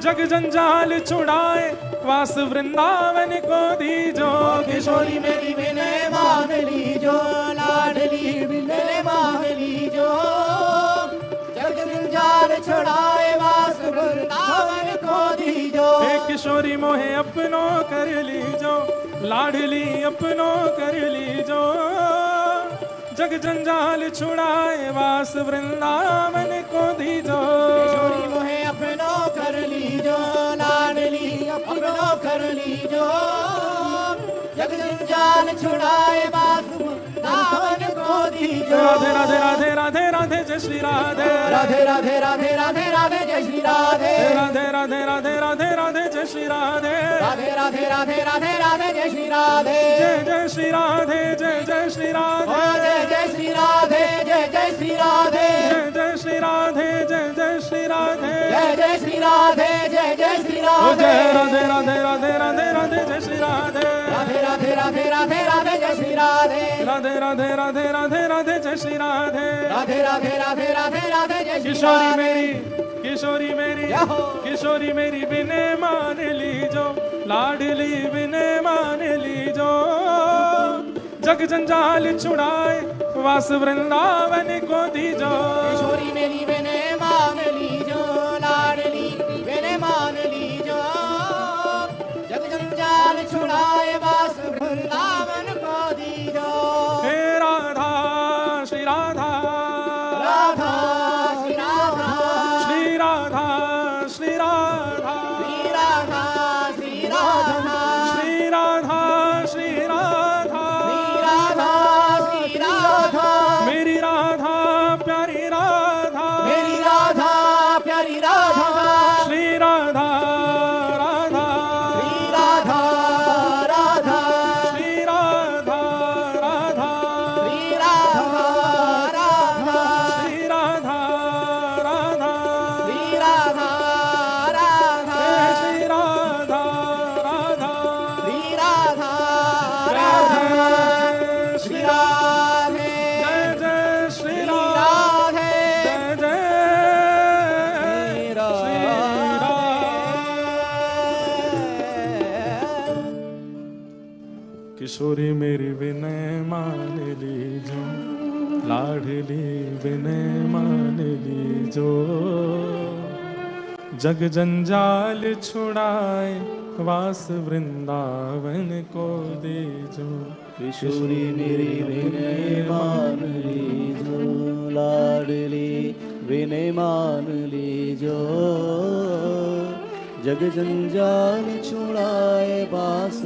जग जंजाल छुड़ाए वास वृंदावन को दीजो। किशोरी मेरी विनय मान लीजो, लाडली विनय मान लीजो, जग जंजाल छुड़ाए वास वृंदावन को दीजो। हे किशोरी मोहे अपनो कर लीजो, लाडली अपनो कर लीजो, जग जंजाल छुड़ाए वास वृंदावन को दीजो। किशोरी मोहे अपनो कर लीजो, लाडली अपनो कर लीजो, जग जंजाल छुड़ाए वास वृंदावन को दीजो। राधे राधे राधे राधे राधे जय श्री राधे। राधे राधे राधे राधे राधे जय श्री राधे। राधे राधे राधे राधे राधे जय श्री राधे। राधे राधे राधे राधे राधे जय श्री राधे। जय जय श्री राधे, जय जय श्री राधे, जय जय श्री राधे, जय जय श्री राधे, जय जय श्री राधे, जय जय श्री राधे, जय जय श्री राधे, जय जय श्री ओ राधे। जय राधे राधे राधे राधे राधे जय श्री राधे। राधे राधे राधे राधे राधे जय श्री राधे। राधे राधे राधे राधे राधे जय श्री राधे। राधे राधे राधे राधे राधे जय श्री किशोरी राधे। मेरी, किशोरी मेरी, जय हो। किशोरी मेरी विनय मान लीजो, लाडली विनय मान लीजो, जग जंजाल छुड़ाए वास वृंदावन को दीजो। किशोरी मेरी विनय मान लीजो, लाडली विनय मान लीजो, जग जंजाल छुड़ाए वास वृंदावन को दीजो। हे राधा श्री राधा, राधा श्री राधा, श्री राधा श्री राधा, श्री राधा श्री राधा, श्री राधा श्री राधा, श्री राधा श्री राधा, मेरी राधा प्यारी राधा, मेरी राधा प्यारी राधा, श्री राधा राधा, श्री राधा राधा, श्री राधा राधा, श्री राधा राधा, श्री राधा राधा, श्री राधा राधा, श्री राधा राधा, श्री राधा राधा, श्री राधे, जय जय श्री श्री राधे, राधे, जय जय श्री राधे। किशोरी मेरी विनय मान लीजो, लाडली विनय मान लीजो, जग जंजाल छुड़ाए वास वृंदावन को दीजो। किशोरी मेरी विनय मान लीजो, लाडली विनय मान लीजो, जग जंजाल छुड़ाए बास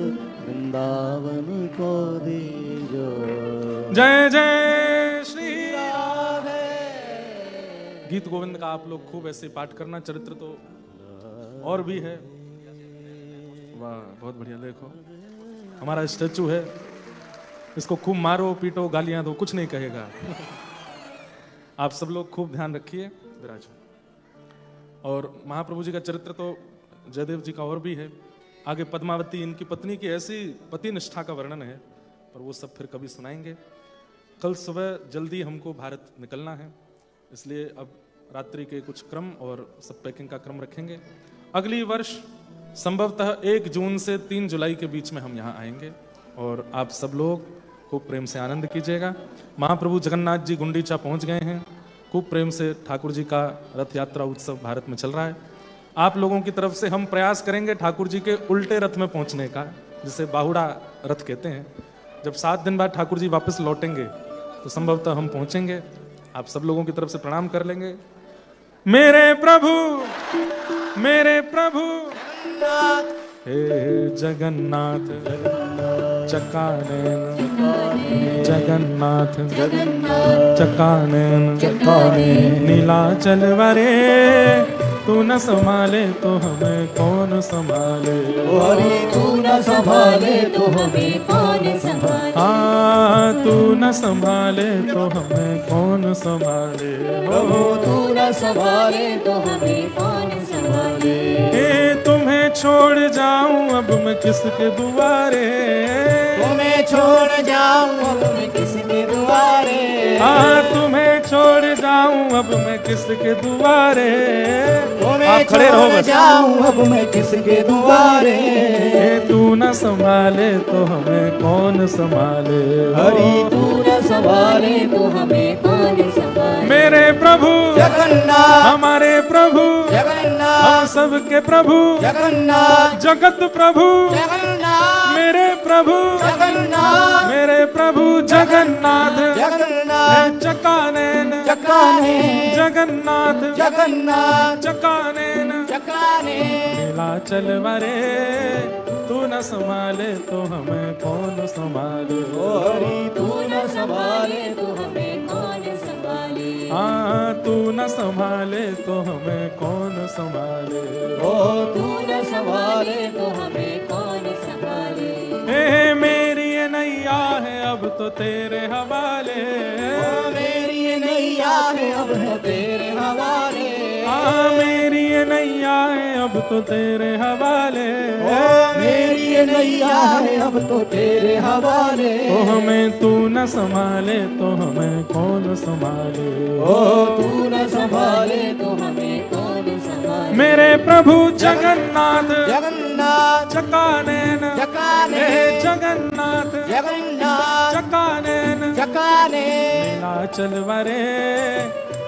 वृंदावन को दीजो। जय जय श्री राधे। गीत गोविंद का आप लोग खूब ऐसे पाठ करना। चरित्र तो और भी है। वाह बहुत बढ़िया। देखो हमारा स्टैचू है, इसको खूब मारो पीटो गालियां दो, कुछ नहीं कहेगा। आप सब लोग खूब ध्यान रखिए। विराज। और महाप्रभु जी का चरित्र तो जयदेव जी का और भी है। आगे पद्मावती इनकी पत्नी की ऐसी पति निष्ठा का वर्णन है, पर वो सब फिर कभी सुनाएंगे। कल सुबह जल्दी हमको भारत निकलना है, इसलिए अब रात्रि के कुछ क्रम और सब पैकिंग का क्रम रखेंगे। अगली वर्ष संभवतः 1 जून से 3 जुलाई के बीच में हम यहाँ आएंगे और आप सब लोग खूब प्रेम से आनंद कीजिएगा। महाप्रभु जगन्नाथ जी गुंडीचा पहुँच गए हैं। खूब प्रेम से ठाकुर जी का रथ यात्रा उत्सव भारत में चल रहा है। आप लोगों की तरफ से हम प्रयास करेंगे ठाकुर जी के उल्टे रथ में पहुँचने का, जिसे बाहुड़ा रथ कहते हैं। जब 7 दिन बाद ठाकुर जी वापस लौटेंगे तो संभवतः हम पहुँचेंगे। आप सब लोगों की तरफ से प्रणाम कर लेंगे। मेरे प्रभु हे जगन्नाथ चकानैन जगन्नाथ चकानैन नीलाचल वरे तू न संभाले तो हमें कौन संभाले। हरि तू न संभाले तो हमें कौन संभाले। हाँ तू न संभाले तो हमें कौन संभाले। प्रभु तू न संभाले तो हमें कौन संभाले। तुम्हें छोड़ जाऊं अब मैं किसके दुआरे। तुम्हें छोड़ जाऊं अब मैं किसके दुआरे। हाँ तुम्हें छोड़ जाऊं अब मैं किसके दुआरे। तुम्हें छोड़ जाऊं अब मैं किसके दुआरे। तू न संभाले तो हमें कौन संभाले। हरि तू न संभाले तो हमें कौन संभाले। मेरे प्रभु जगन्नाथ हमारे प्रभु जगन्नाथ हम सबके प्रभु जगन्नाथ जगत प्रभु जगन्नाथ मेरे प्रभु जगन्नाथ मेरे प्रभु जगन्नाथ जगन्नाथ चकानैन चकानैन जगन्नाथ जगन्नाथ चकानैन चकानैन नीलाचल वरे तू न संभाले तो हमें कौन संभाले। हरि तू न संभाले तो हमें कौन संभाले। हाँ तू न संभाले तो हमें कौन संभाले। ओ तू न संभाले तो हमें कौन संभाले। हे मेरी ये नैया है अब तो तेरे हवाले। ओ मेरी ये नैया है अब है तेरे हवाले। हाँ मेरी ये नैया है अब तो तेरे हवाले। ओ मेरी ये नैया है अब तो तेरे हवाले। ओ हमें तू न संभाले तो हमें कौन संभाले। ओ तू न संभाले तो हमें कौन संभाले। मेरे प्रभु जगन्नाथ जगन्नाथ चकानैन चकानैन जगन्नाथ जगन्नाथ चकानैन चकानैन नीलाचल वरे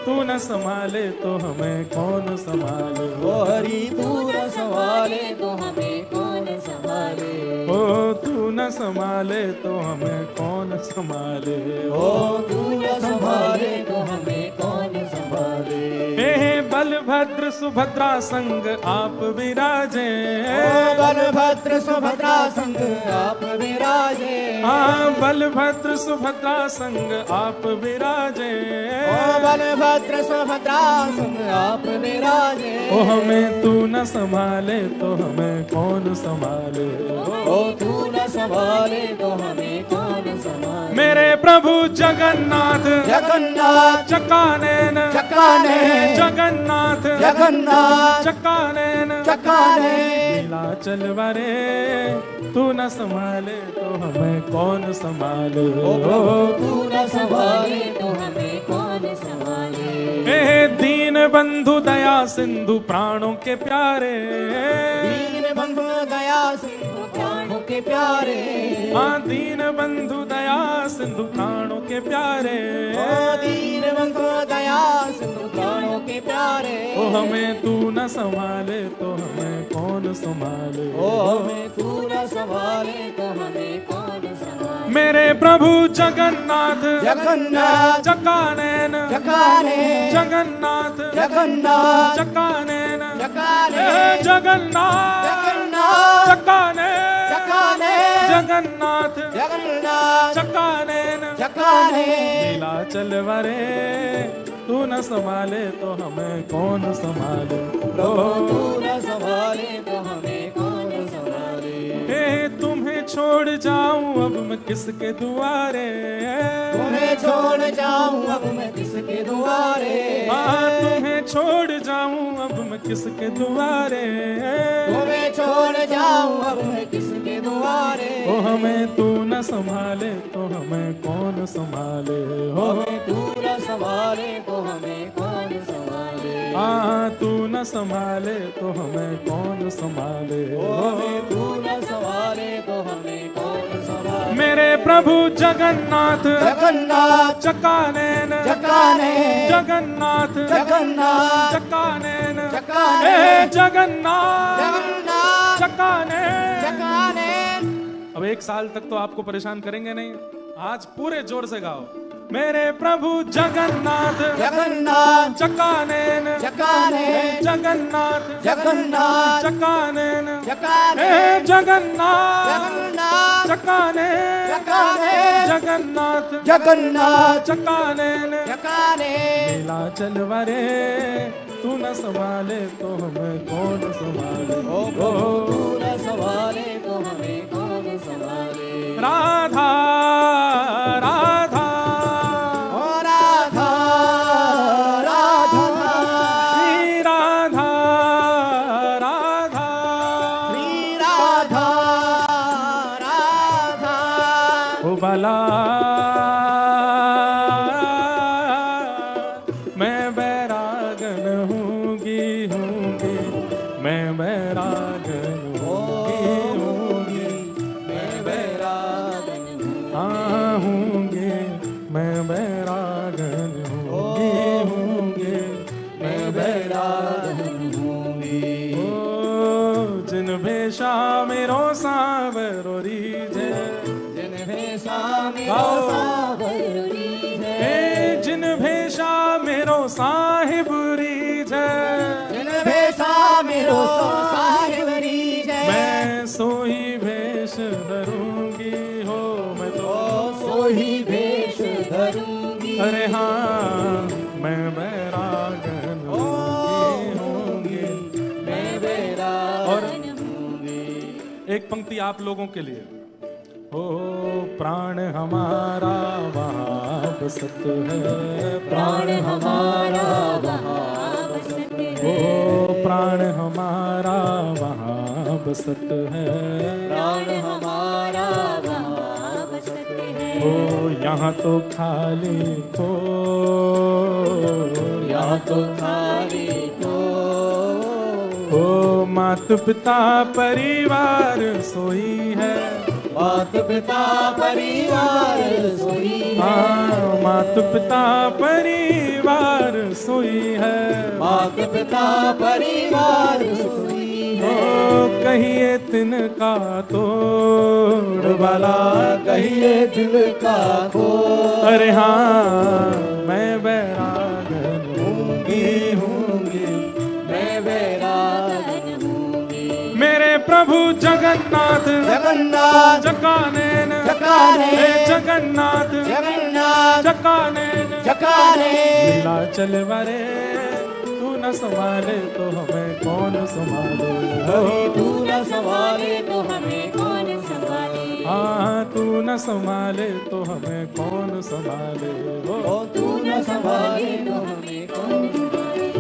तू न संभाले तो हमें कौन संभाले। ओ हरि तू न संभाले तो हमें कौन संभाले। ओ तू न संभाले तो हमें कौन संभाले। ओ तू न संभाले तो हमें कौन संभाले। हे बलभद्र सुभद्रा संग आप विराजे। ओ बलभद्र सुभद्रा संग आप विराजे। हाँ बलभद्र सुभद्रा संग आप विराजे। ओ बलभद्र सुभद्रा संग आप विराजे। ओ हमें तू न संभाले तो हमें कौन संभाले। ओ तू न संभाले तो हमें कौन संभाले। मेरे प्रभु जगन्नाथ जगन्नाथ चकानैन चकानैन जगन्नाथ जगन्नाथ चकानैन चकानैन नीलाचल वरे तू न संभाले तो हमें कौन संभाले। ओ तू न संभाले तो हमें कौन संभाले। हे दीन बंधु दया सिंधु प्राणों के प्यारे। दीन बंधु दया सिंधु प्राणों के प्यारे। हाँ दीन बंधु दया सिंधु प्राणों के प्यारे। ओ दीन बंधु दया सिंधु प्राणों के प्यारे। ओ हमें तू न संभाले तो हमें कौन संभाले। ओ हमें तू न संभाले तो हमें कौन संभाले। मेरे प्रभु जगन्नाथ जगन्नाथ चकानैन चकानैन जगन्नाथ जगन्नाथ चकानैन चकानैन जगन्नाथ जगन्नाथ जगन्नाथ चकानैन चकानैन जगन्नाथ जगन्नाथ चकानैन चकानैन नीलाचल वरे तू न संभाले तो हमें कौन संभाले। प्रभु तू न संभाले तो हमें कौन संभाले। हे तुम्हें छोड़ जाऊं अब मैं किसके दुआरे, तुम्हें छोड़ जाऊं अब मैं किसके दुआरे। हाँ तुम्हें छोड़ जाऊं अब मैं किसके दुआरे, तुम्हें छोड़ जाऊं अब मैं किसके दुआरे। ओ हमें तू न संभाले तो हमें कौन संभाले हो। हमें तू न संभाले तो हमें कौन संभाले। हाँ तू न संभाले तो हमें कौन संभाले हो। हमें तू न संभाले तो हमें कौन संभाले। मेरे प्रभु जगन्नाथ जगन्नाथ चकानैन चकानैन जगन्नाथ जगन्नाथ चकानैन चकानैन हे जगन्नाथ जगन्नाथ चकानैन। चकानैन। अब 1 साल तक तो आपको परेशान करेंगे नहीं, आज पूरे जोर से गाओ। मेरे प्रभु जगन्नाथ जगन्नाथ चकानैन चकानैन जगन्नाथ जगन्नाथ चकानैन चकानैन हे जगन्नाथ जगन्नाथ चकानैन चकानैन जगन्नाथ जगन्नाथ चकानैन चकानैन। नीलाचल वरे तू न संभाले तो हमें कौन संभाले। ओ प्रभु तू न संभाले तो हमें कौन संभाले। राधा राधा ओ राधा राधा श्री राधा राधा श्री राधा राधा। ओ भला मैं बैरागन हूँगी हूँगी मैं बैरागन हूँगी मैं बैरागन हूँ। हाँ हूँगी मैं बैरागन हूँगी मैं बैरागन हूँगी। ओ जिन भेषा मेरो सांवरो रीझे जिन भेषा मेरो गाओ। सांवरो रीझे। हे जिन भेषा मेरो साहिब रीझे जिन भेषा मेरो साहिब रीझे। मैं सोही भेष धरूंगी हो मैं तो सोही भेष धरूंगी। अरे हाँ मैं बैरागन होंगी मैं बैरागन और हूँगी। एक पंक्ति आप लोगों के लिए। ओ प्राण हमारा वहाँ बसत है प्राण हमारा वहाँ बसत है। ओ प्राण हमारा वहाँ बसत है प्राण हमारा वहाँ बसत है। ओ यहाँ तो खाली को यहाँ तो खाली को ओ मात पिता परिवार सोई है। मात पिता परिवार सोई है। हाँ मात पिता परिवार सोई है। मात पिता परिवार सोई है। ओ कहिए तिनका तोड़ वाला कहिए दिल का खो। अरे हाँ मैं बैरागन हूँगी मैं बैरागन हूँगी। मेरे प्रभु जगन्नाथ जगन्नाथ चकानैन चकानैन हे जगन्नाथ जगन्नाथ चकानैन चकानैन। नीलाचल वरे तू न संभाले तो हमें कौन संभाले हो। तू न संभाले तो हमें कौन संभाले। हाँ तू न संभाले तो हमें कौन संभाले हो। ओ तू न संभाले तो हमें कौन संभाले।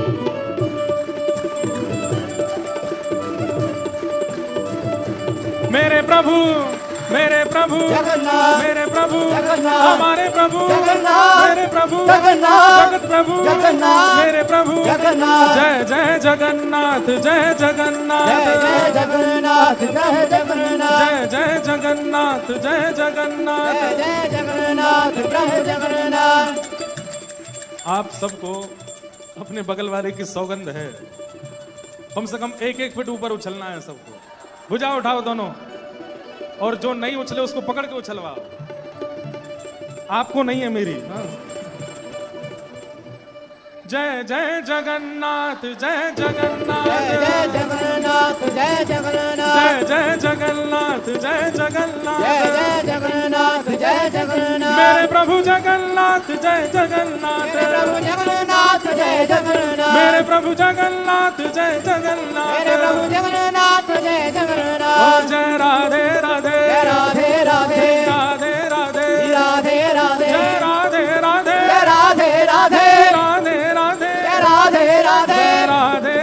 मेरे प्रभु जगन्नाथ मेरे प्रभु जगन्नाथ हमारे प्रभु जगन्नाथ मेरे प्रभु जगन्नाथ जगत प्रभु जगन्नाथ मेरे प्रभु जगन्नाथ। जय जय जगन्नाथ जय जगन्नाथ जय जय जगन्नाथ जय जगन्नाथ जय जय जगन्नाथ जय जगन्नाथ। जय जय जगन्नाथ जय जगन्नाथ। आप सबको अपने बगल वाले की सौगंध है, कम से कम 1-1 फीट ऊपर उछलना है सबको। भुजा उठाओ दोनों, और जो नहीं उछले उसको पकड़ के उछलवाओ। आपको नहीं है मेरी। हाँ। जय जय जगन्नाथ जय जगन्नाथ जय जय जगन्नाथ जगन्नाथ जय जगन्नाथ जय जय जगन्नाथ जय जगन्नाथ जय जय जगन्नाथ जय जगन्नाथ मेरे प्रभु जगन्नाथ जय जगन्नाथ मेरे प्रभु जगन्नाथ जय जगन्नाथ मेरे प्रभु जगन्नाथ जय जगन्नाथ मेरे प्रभु जगन्नाथ जय ओ जगन्नाथ जय राधे राधे जय राधे राधे राधे राधे राधे राधे जय राधे राधे जय राधे राधे राधे राधे जय राधे राधे राधे राधे जय राधे राधे राधे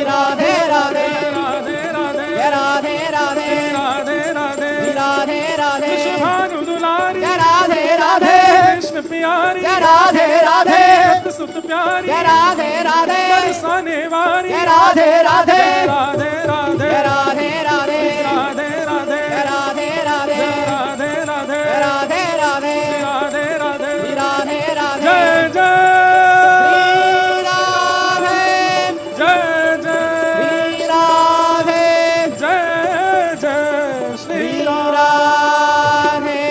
राधे राधे राधे राधे राधे जय राधे राधे राधे राधे राधे राधे कृष्ण भानु दुलारी जय राधे राधे कृष्ण प्यारी जय राधे राधे सत सुत प्यारी जय राधे राधे बरसाने वारी जय राधे राधे राधे राधे जय राधे राधे राधे राधे जय राधे राधे राधे राधे जय राधे राधे राधे राधे राधे राधे जय जय श्री राधे जय श्री राधे जय जय श्री श्री राधे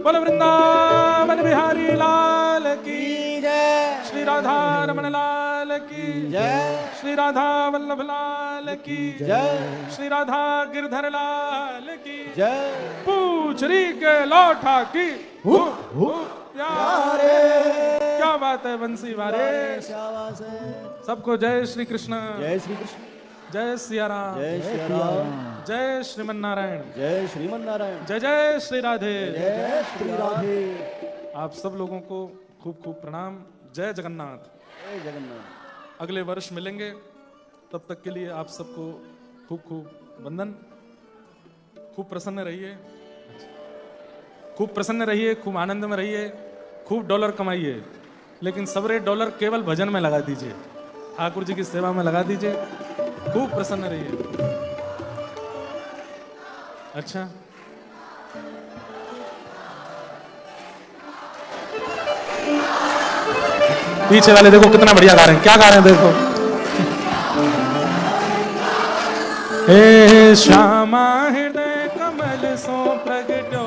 बोल वृंदावन बिहारी लाल की जय श्री राधा रमन लाल की जय श्री राधा वल्लभ लाल की जय श्री राधा गिरधर लाल की जय पूछरी के लौठा की प्यारे क्या बात है बंसी वारे शाबाश है। सबको जय श्री कृष्ण जय श्री कृष्ण जय सिया राम जय श्री राम जय श्रीमन नारायण जय श्रीमन नारायण जय जय श्री राधे जय श्री राधे आप सब लोगों को खूब खूब प्रणाम जय जगन्नाथ जय जगन्नाथ अगले वर्ष मिलेंगे तब तक के लिए आप सबको खूब खूब वंदन खूब प्रसन्न रहिए खूब प्रसन्न रहिए खूब आनंद में रहिए खूब डॉलर कमाइए लेकिन सबरे डॉलर केवल भजन में लगा दीजिए ठाकुर जी की सेवा में लगा दीजिए खूब प्रसन्न रहिए अच्छा पीछे वाले देखो कितना बढ़िया गा रहे हैं क्या गा रहे हैं देखो हे श्यामा हृदय कमल सो प्रगटो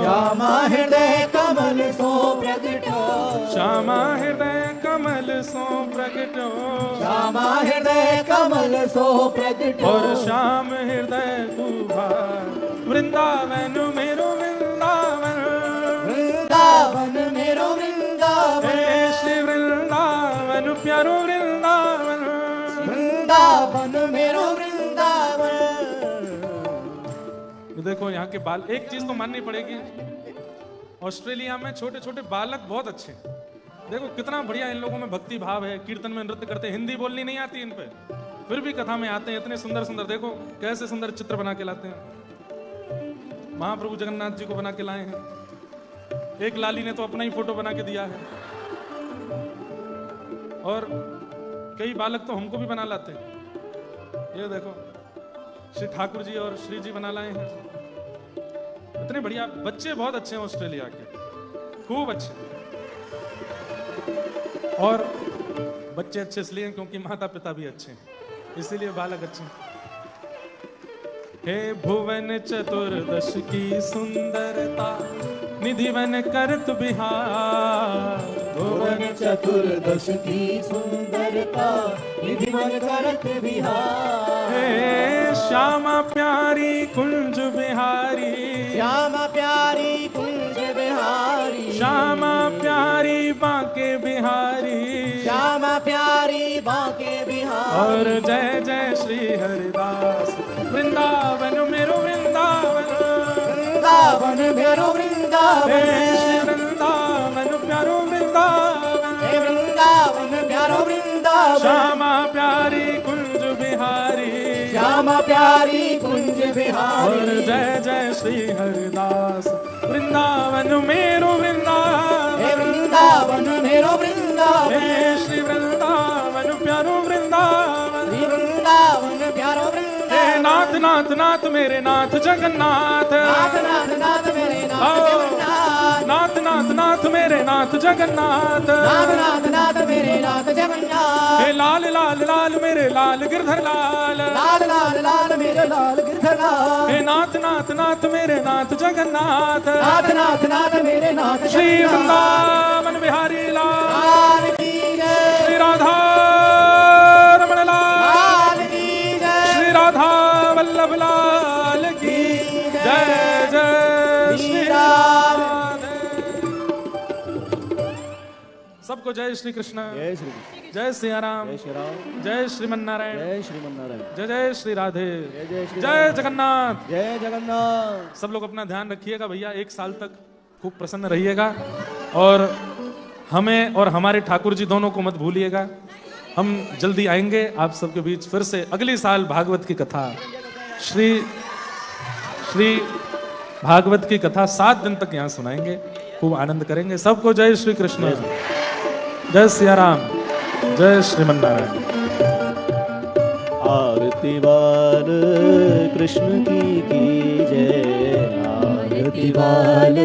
श्यामा हृदय कमल सो प्रगटो श्यामा हृदय कमल सो प्रगटो श्यामा हृदय कमल सो प्रगटो और श्याम हृदय कुभा वृंदावन मेरो वृंदावन वृंदावन मेरो वृंदावन हे श्री वृंदावन प्यारो वृंदावन वृंदावन मेरो वृंदावन। तो देखो यहाँ के बाल एक चीज तो माननी पड़ेगी ऑस्ट्रेलिया में छोटे छोटे बालक बहुत अच्छे हैं देखो कितना बढ़िया इन लोगों में भक्ति भाव है कीर्तन में नृत्य करते हैं हिंदी बोलनी नहीं आती इन पे फिर भी कथा में आते हैं इतने सुंदर सुंदर देखो कैसे सुंदर चित्र बना के लाते हैं महाप्रभु जगन्नाथ जी को बना के लाए हैं एक लाली ने तो अपना ही फोटो बना के दिया है और कई बालक तो हमको भी बना लाते हैं ये देखो श्री ठाकुर जी और श्री जी बना लाए हैं इतने बढ़िया बच्चे बहुत अच्छे हैं ऑस्ट्रेलिया के खूब अच्छे और बच्चे अच्छे इसलिए क्योंकि माता पिता भी अच्छे हैं इसीलिए बालक अच्छे हैं हे भुवन चतुर्दश की सुंदरता निधि वन करत बिहार भुवन चतुर्दश की सुंदरता निधि वन करत बिहार हे श्यामा प्यारी कुंज बिहारी श्यामा प्यारी कुंज बिहारी श्यामा प्यारी बांके बिहारी श्यामा प्यारी बांके बिहारी और जय जय श्री हरिदास वृंदावन मेरो वृंदावन वृंदावन मेरो वृंदावन हे श्री वृंदावन प्यारो वृंदावन हे वृंदावन प्यारो वृंदावन श्यामा प्यारी कुंज बिहारी श्यामा प्यारी कुंज और बिहारी जय जय श्री हरिदास वृंदावन मेरो वृंदावन हे वृंदावन मेरो वृंदावन हे श्री वृंदावन प्यारो वृंदावन श्री वृंदावन प्यारो हे वृंदावन नाथ नाथ नाथ मेरे नाथ जगन्नाथ नाथ नाथ नाथ मेरे नाथ जगन्नाथ नाथ नाथ नाथ मेरे नाथ जगन्नाथ नाथ नाथ नाथ मेरे नाथ जगन्नाथ हे लाल लाल लाल मेरे लाल गिरधर लाल लाल लाल लाल मेरे लाल गिरधरनाथ हे नाथ नाथ नाथ मेरे नाथ जगन्नाथ नाथ नाथ नाथ मेरे नाथ श्री जगन्नाथ वृंदावन बिहारी लाल लाल की जय श्री राधा बाबूलाल की जय जय श्री राम। सबको जय श्री कृष्ण, जय श्री कृष्ण, जय सिया राम, जय श्री राम, जय श्रीमन्नारायण, जय श्रीमन्नारायण, जय जय श्री राधे, जय जय श्री जय जगन्नाथ। जय जगन्नाथ। सब लोग अपना ध्यान रखिएगा भैया, एक साल तक खूब प्रसन्न रहिएगा और हमें और हमारे ठाकुर जी दोनों को मत भूलिएगा। हम जल्दी आएंगे आप सबके बीच फिर से अगली साल भागवत की कथा, श्री भागवत की कथा 7 दिन तक यहाँ सुनाएंगे, खूब आनंद करेंगे। सबको जय श्री कृष्ण, जय सिया राम, जय श्रीमन्नारायण। आरती बाल कृष्ण की जय, आरती बाल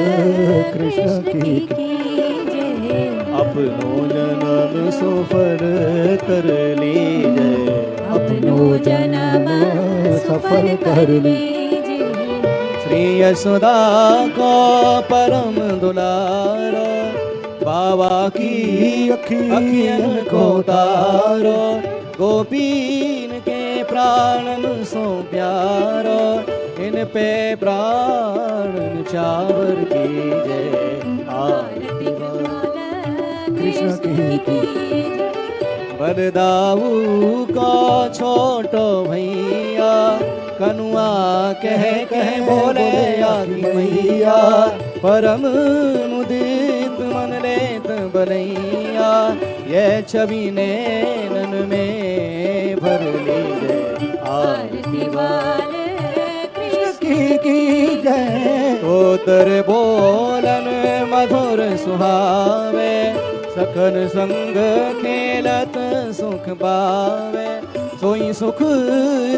कृष्ण की जय। अपनो जन्म सफल कर लीजिए, अपनो जन्म सफल कर लीजिए। श्री यशोदा को परम दुलारो, बाबा की अखियन को तारो। गोपीन के प्राणन सो प्यारो, इन पे प्राण चावर कीजिए। आरती कृष्ण की बलदाऊ को छोटो भैया, कनुआ कह कह बोले आदि मैया। परम मुदित मन लेत बलैया, ये छवि नैनन में भर लीजिए। आरती बाल कृष्ण की जय। तोतर बोलन मधुर सुहावे, सखन संग खेलत सुख पावे। सोई सुख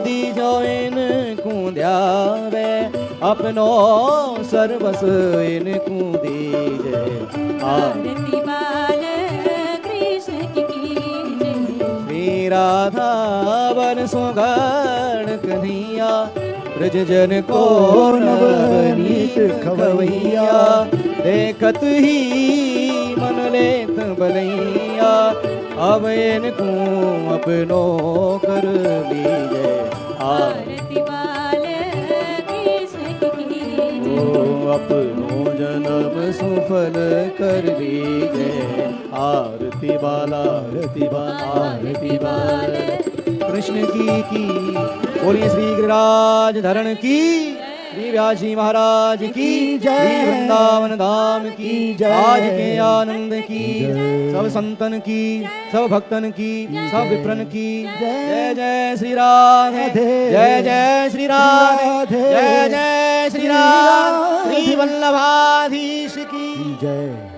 दीजो इनको ध्यावे, अपनो सर्वस इनको दीजे। आरती बाल कृष्ण की जय। श्री राधा वन सुगण कन्हैया, ब्रज जन को नवनीत खवैया। देखत ही मन लेत बलैया, अब इनको अपनो कर लीजिए। आरती बाल कृष्ण की जय। ओ अपनो जन्म सफल कर लीजिए। आरती बाल, आरती बाल, आरती बाल कृष्ण की। बोलिए श्री गिरिराज धरण की, श्री व्यासी महाराज की जय। श्री वृंदावन धाम की जय। आज के आनंद की, सब संतन की, सब भक्तन की, सब विप्रन की जय। जय श्री राधे, जय जय श्री राधे, जय जय श्री राम। श्री वल्लभाधीश की जय।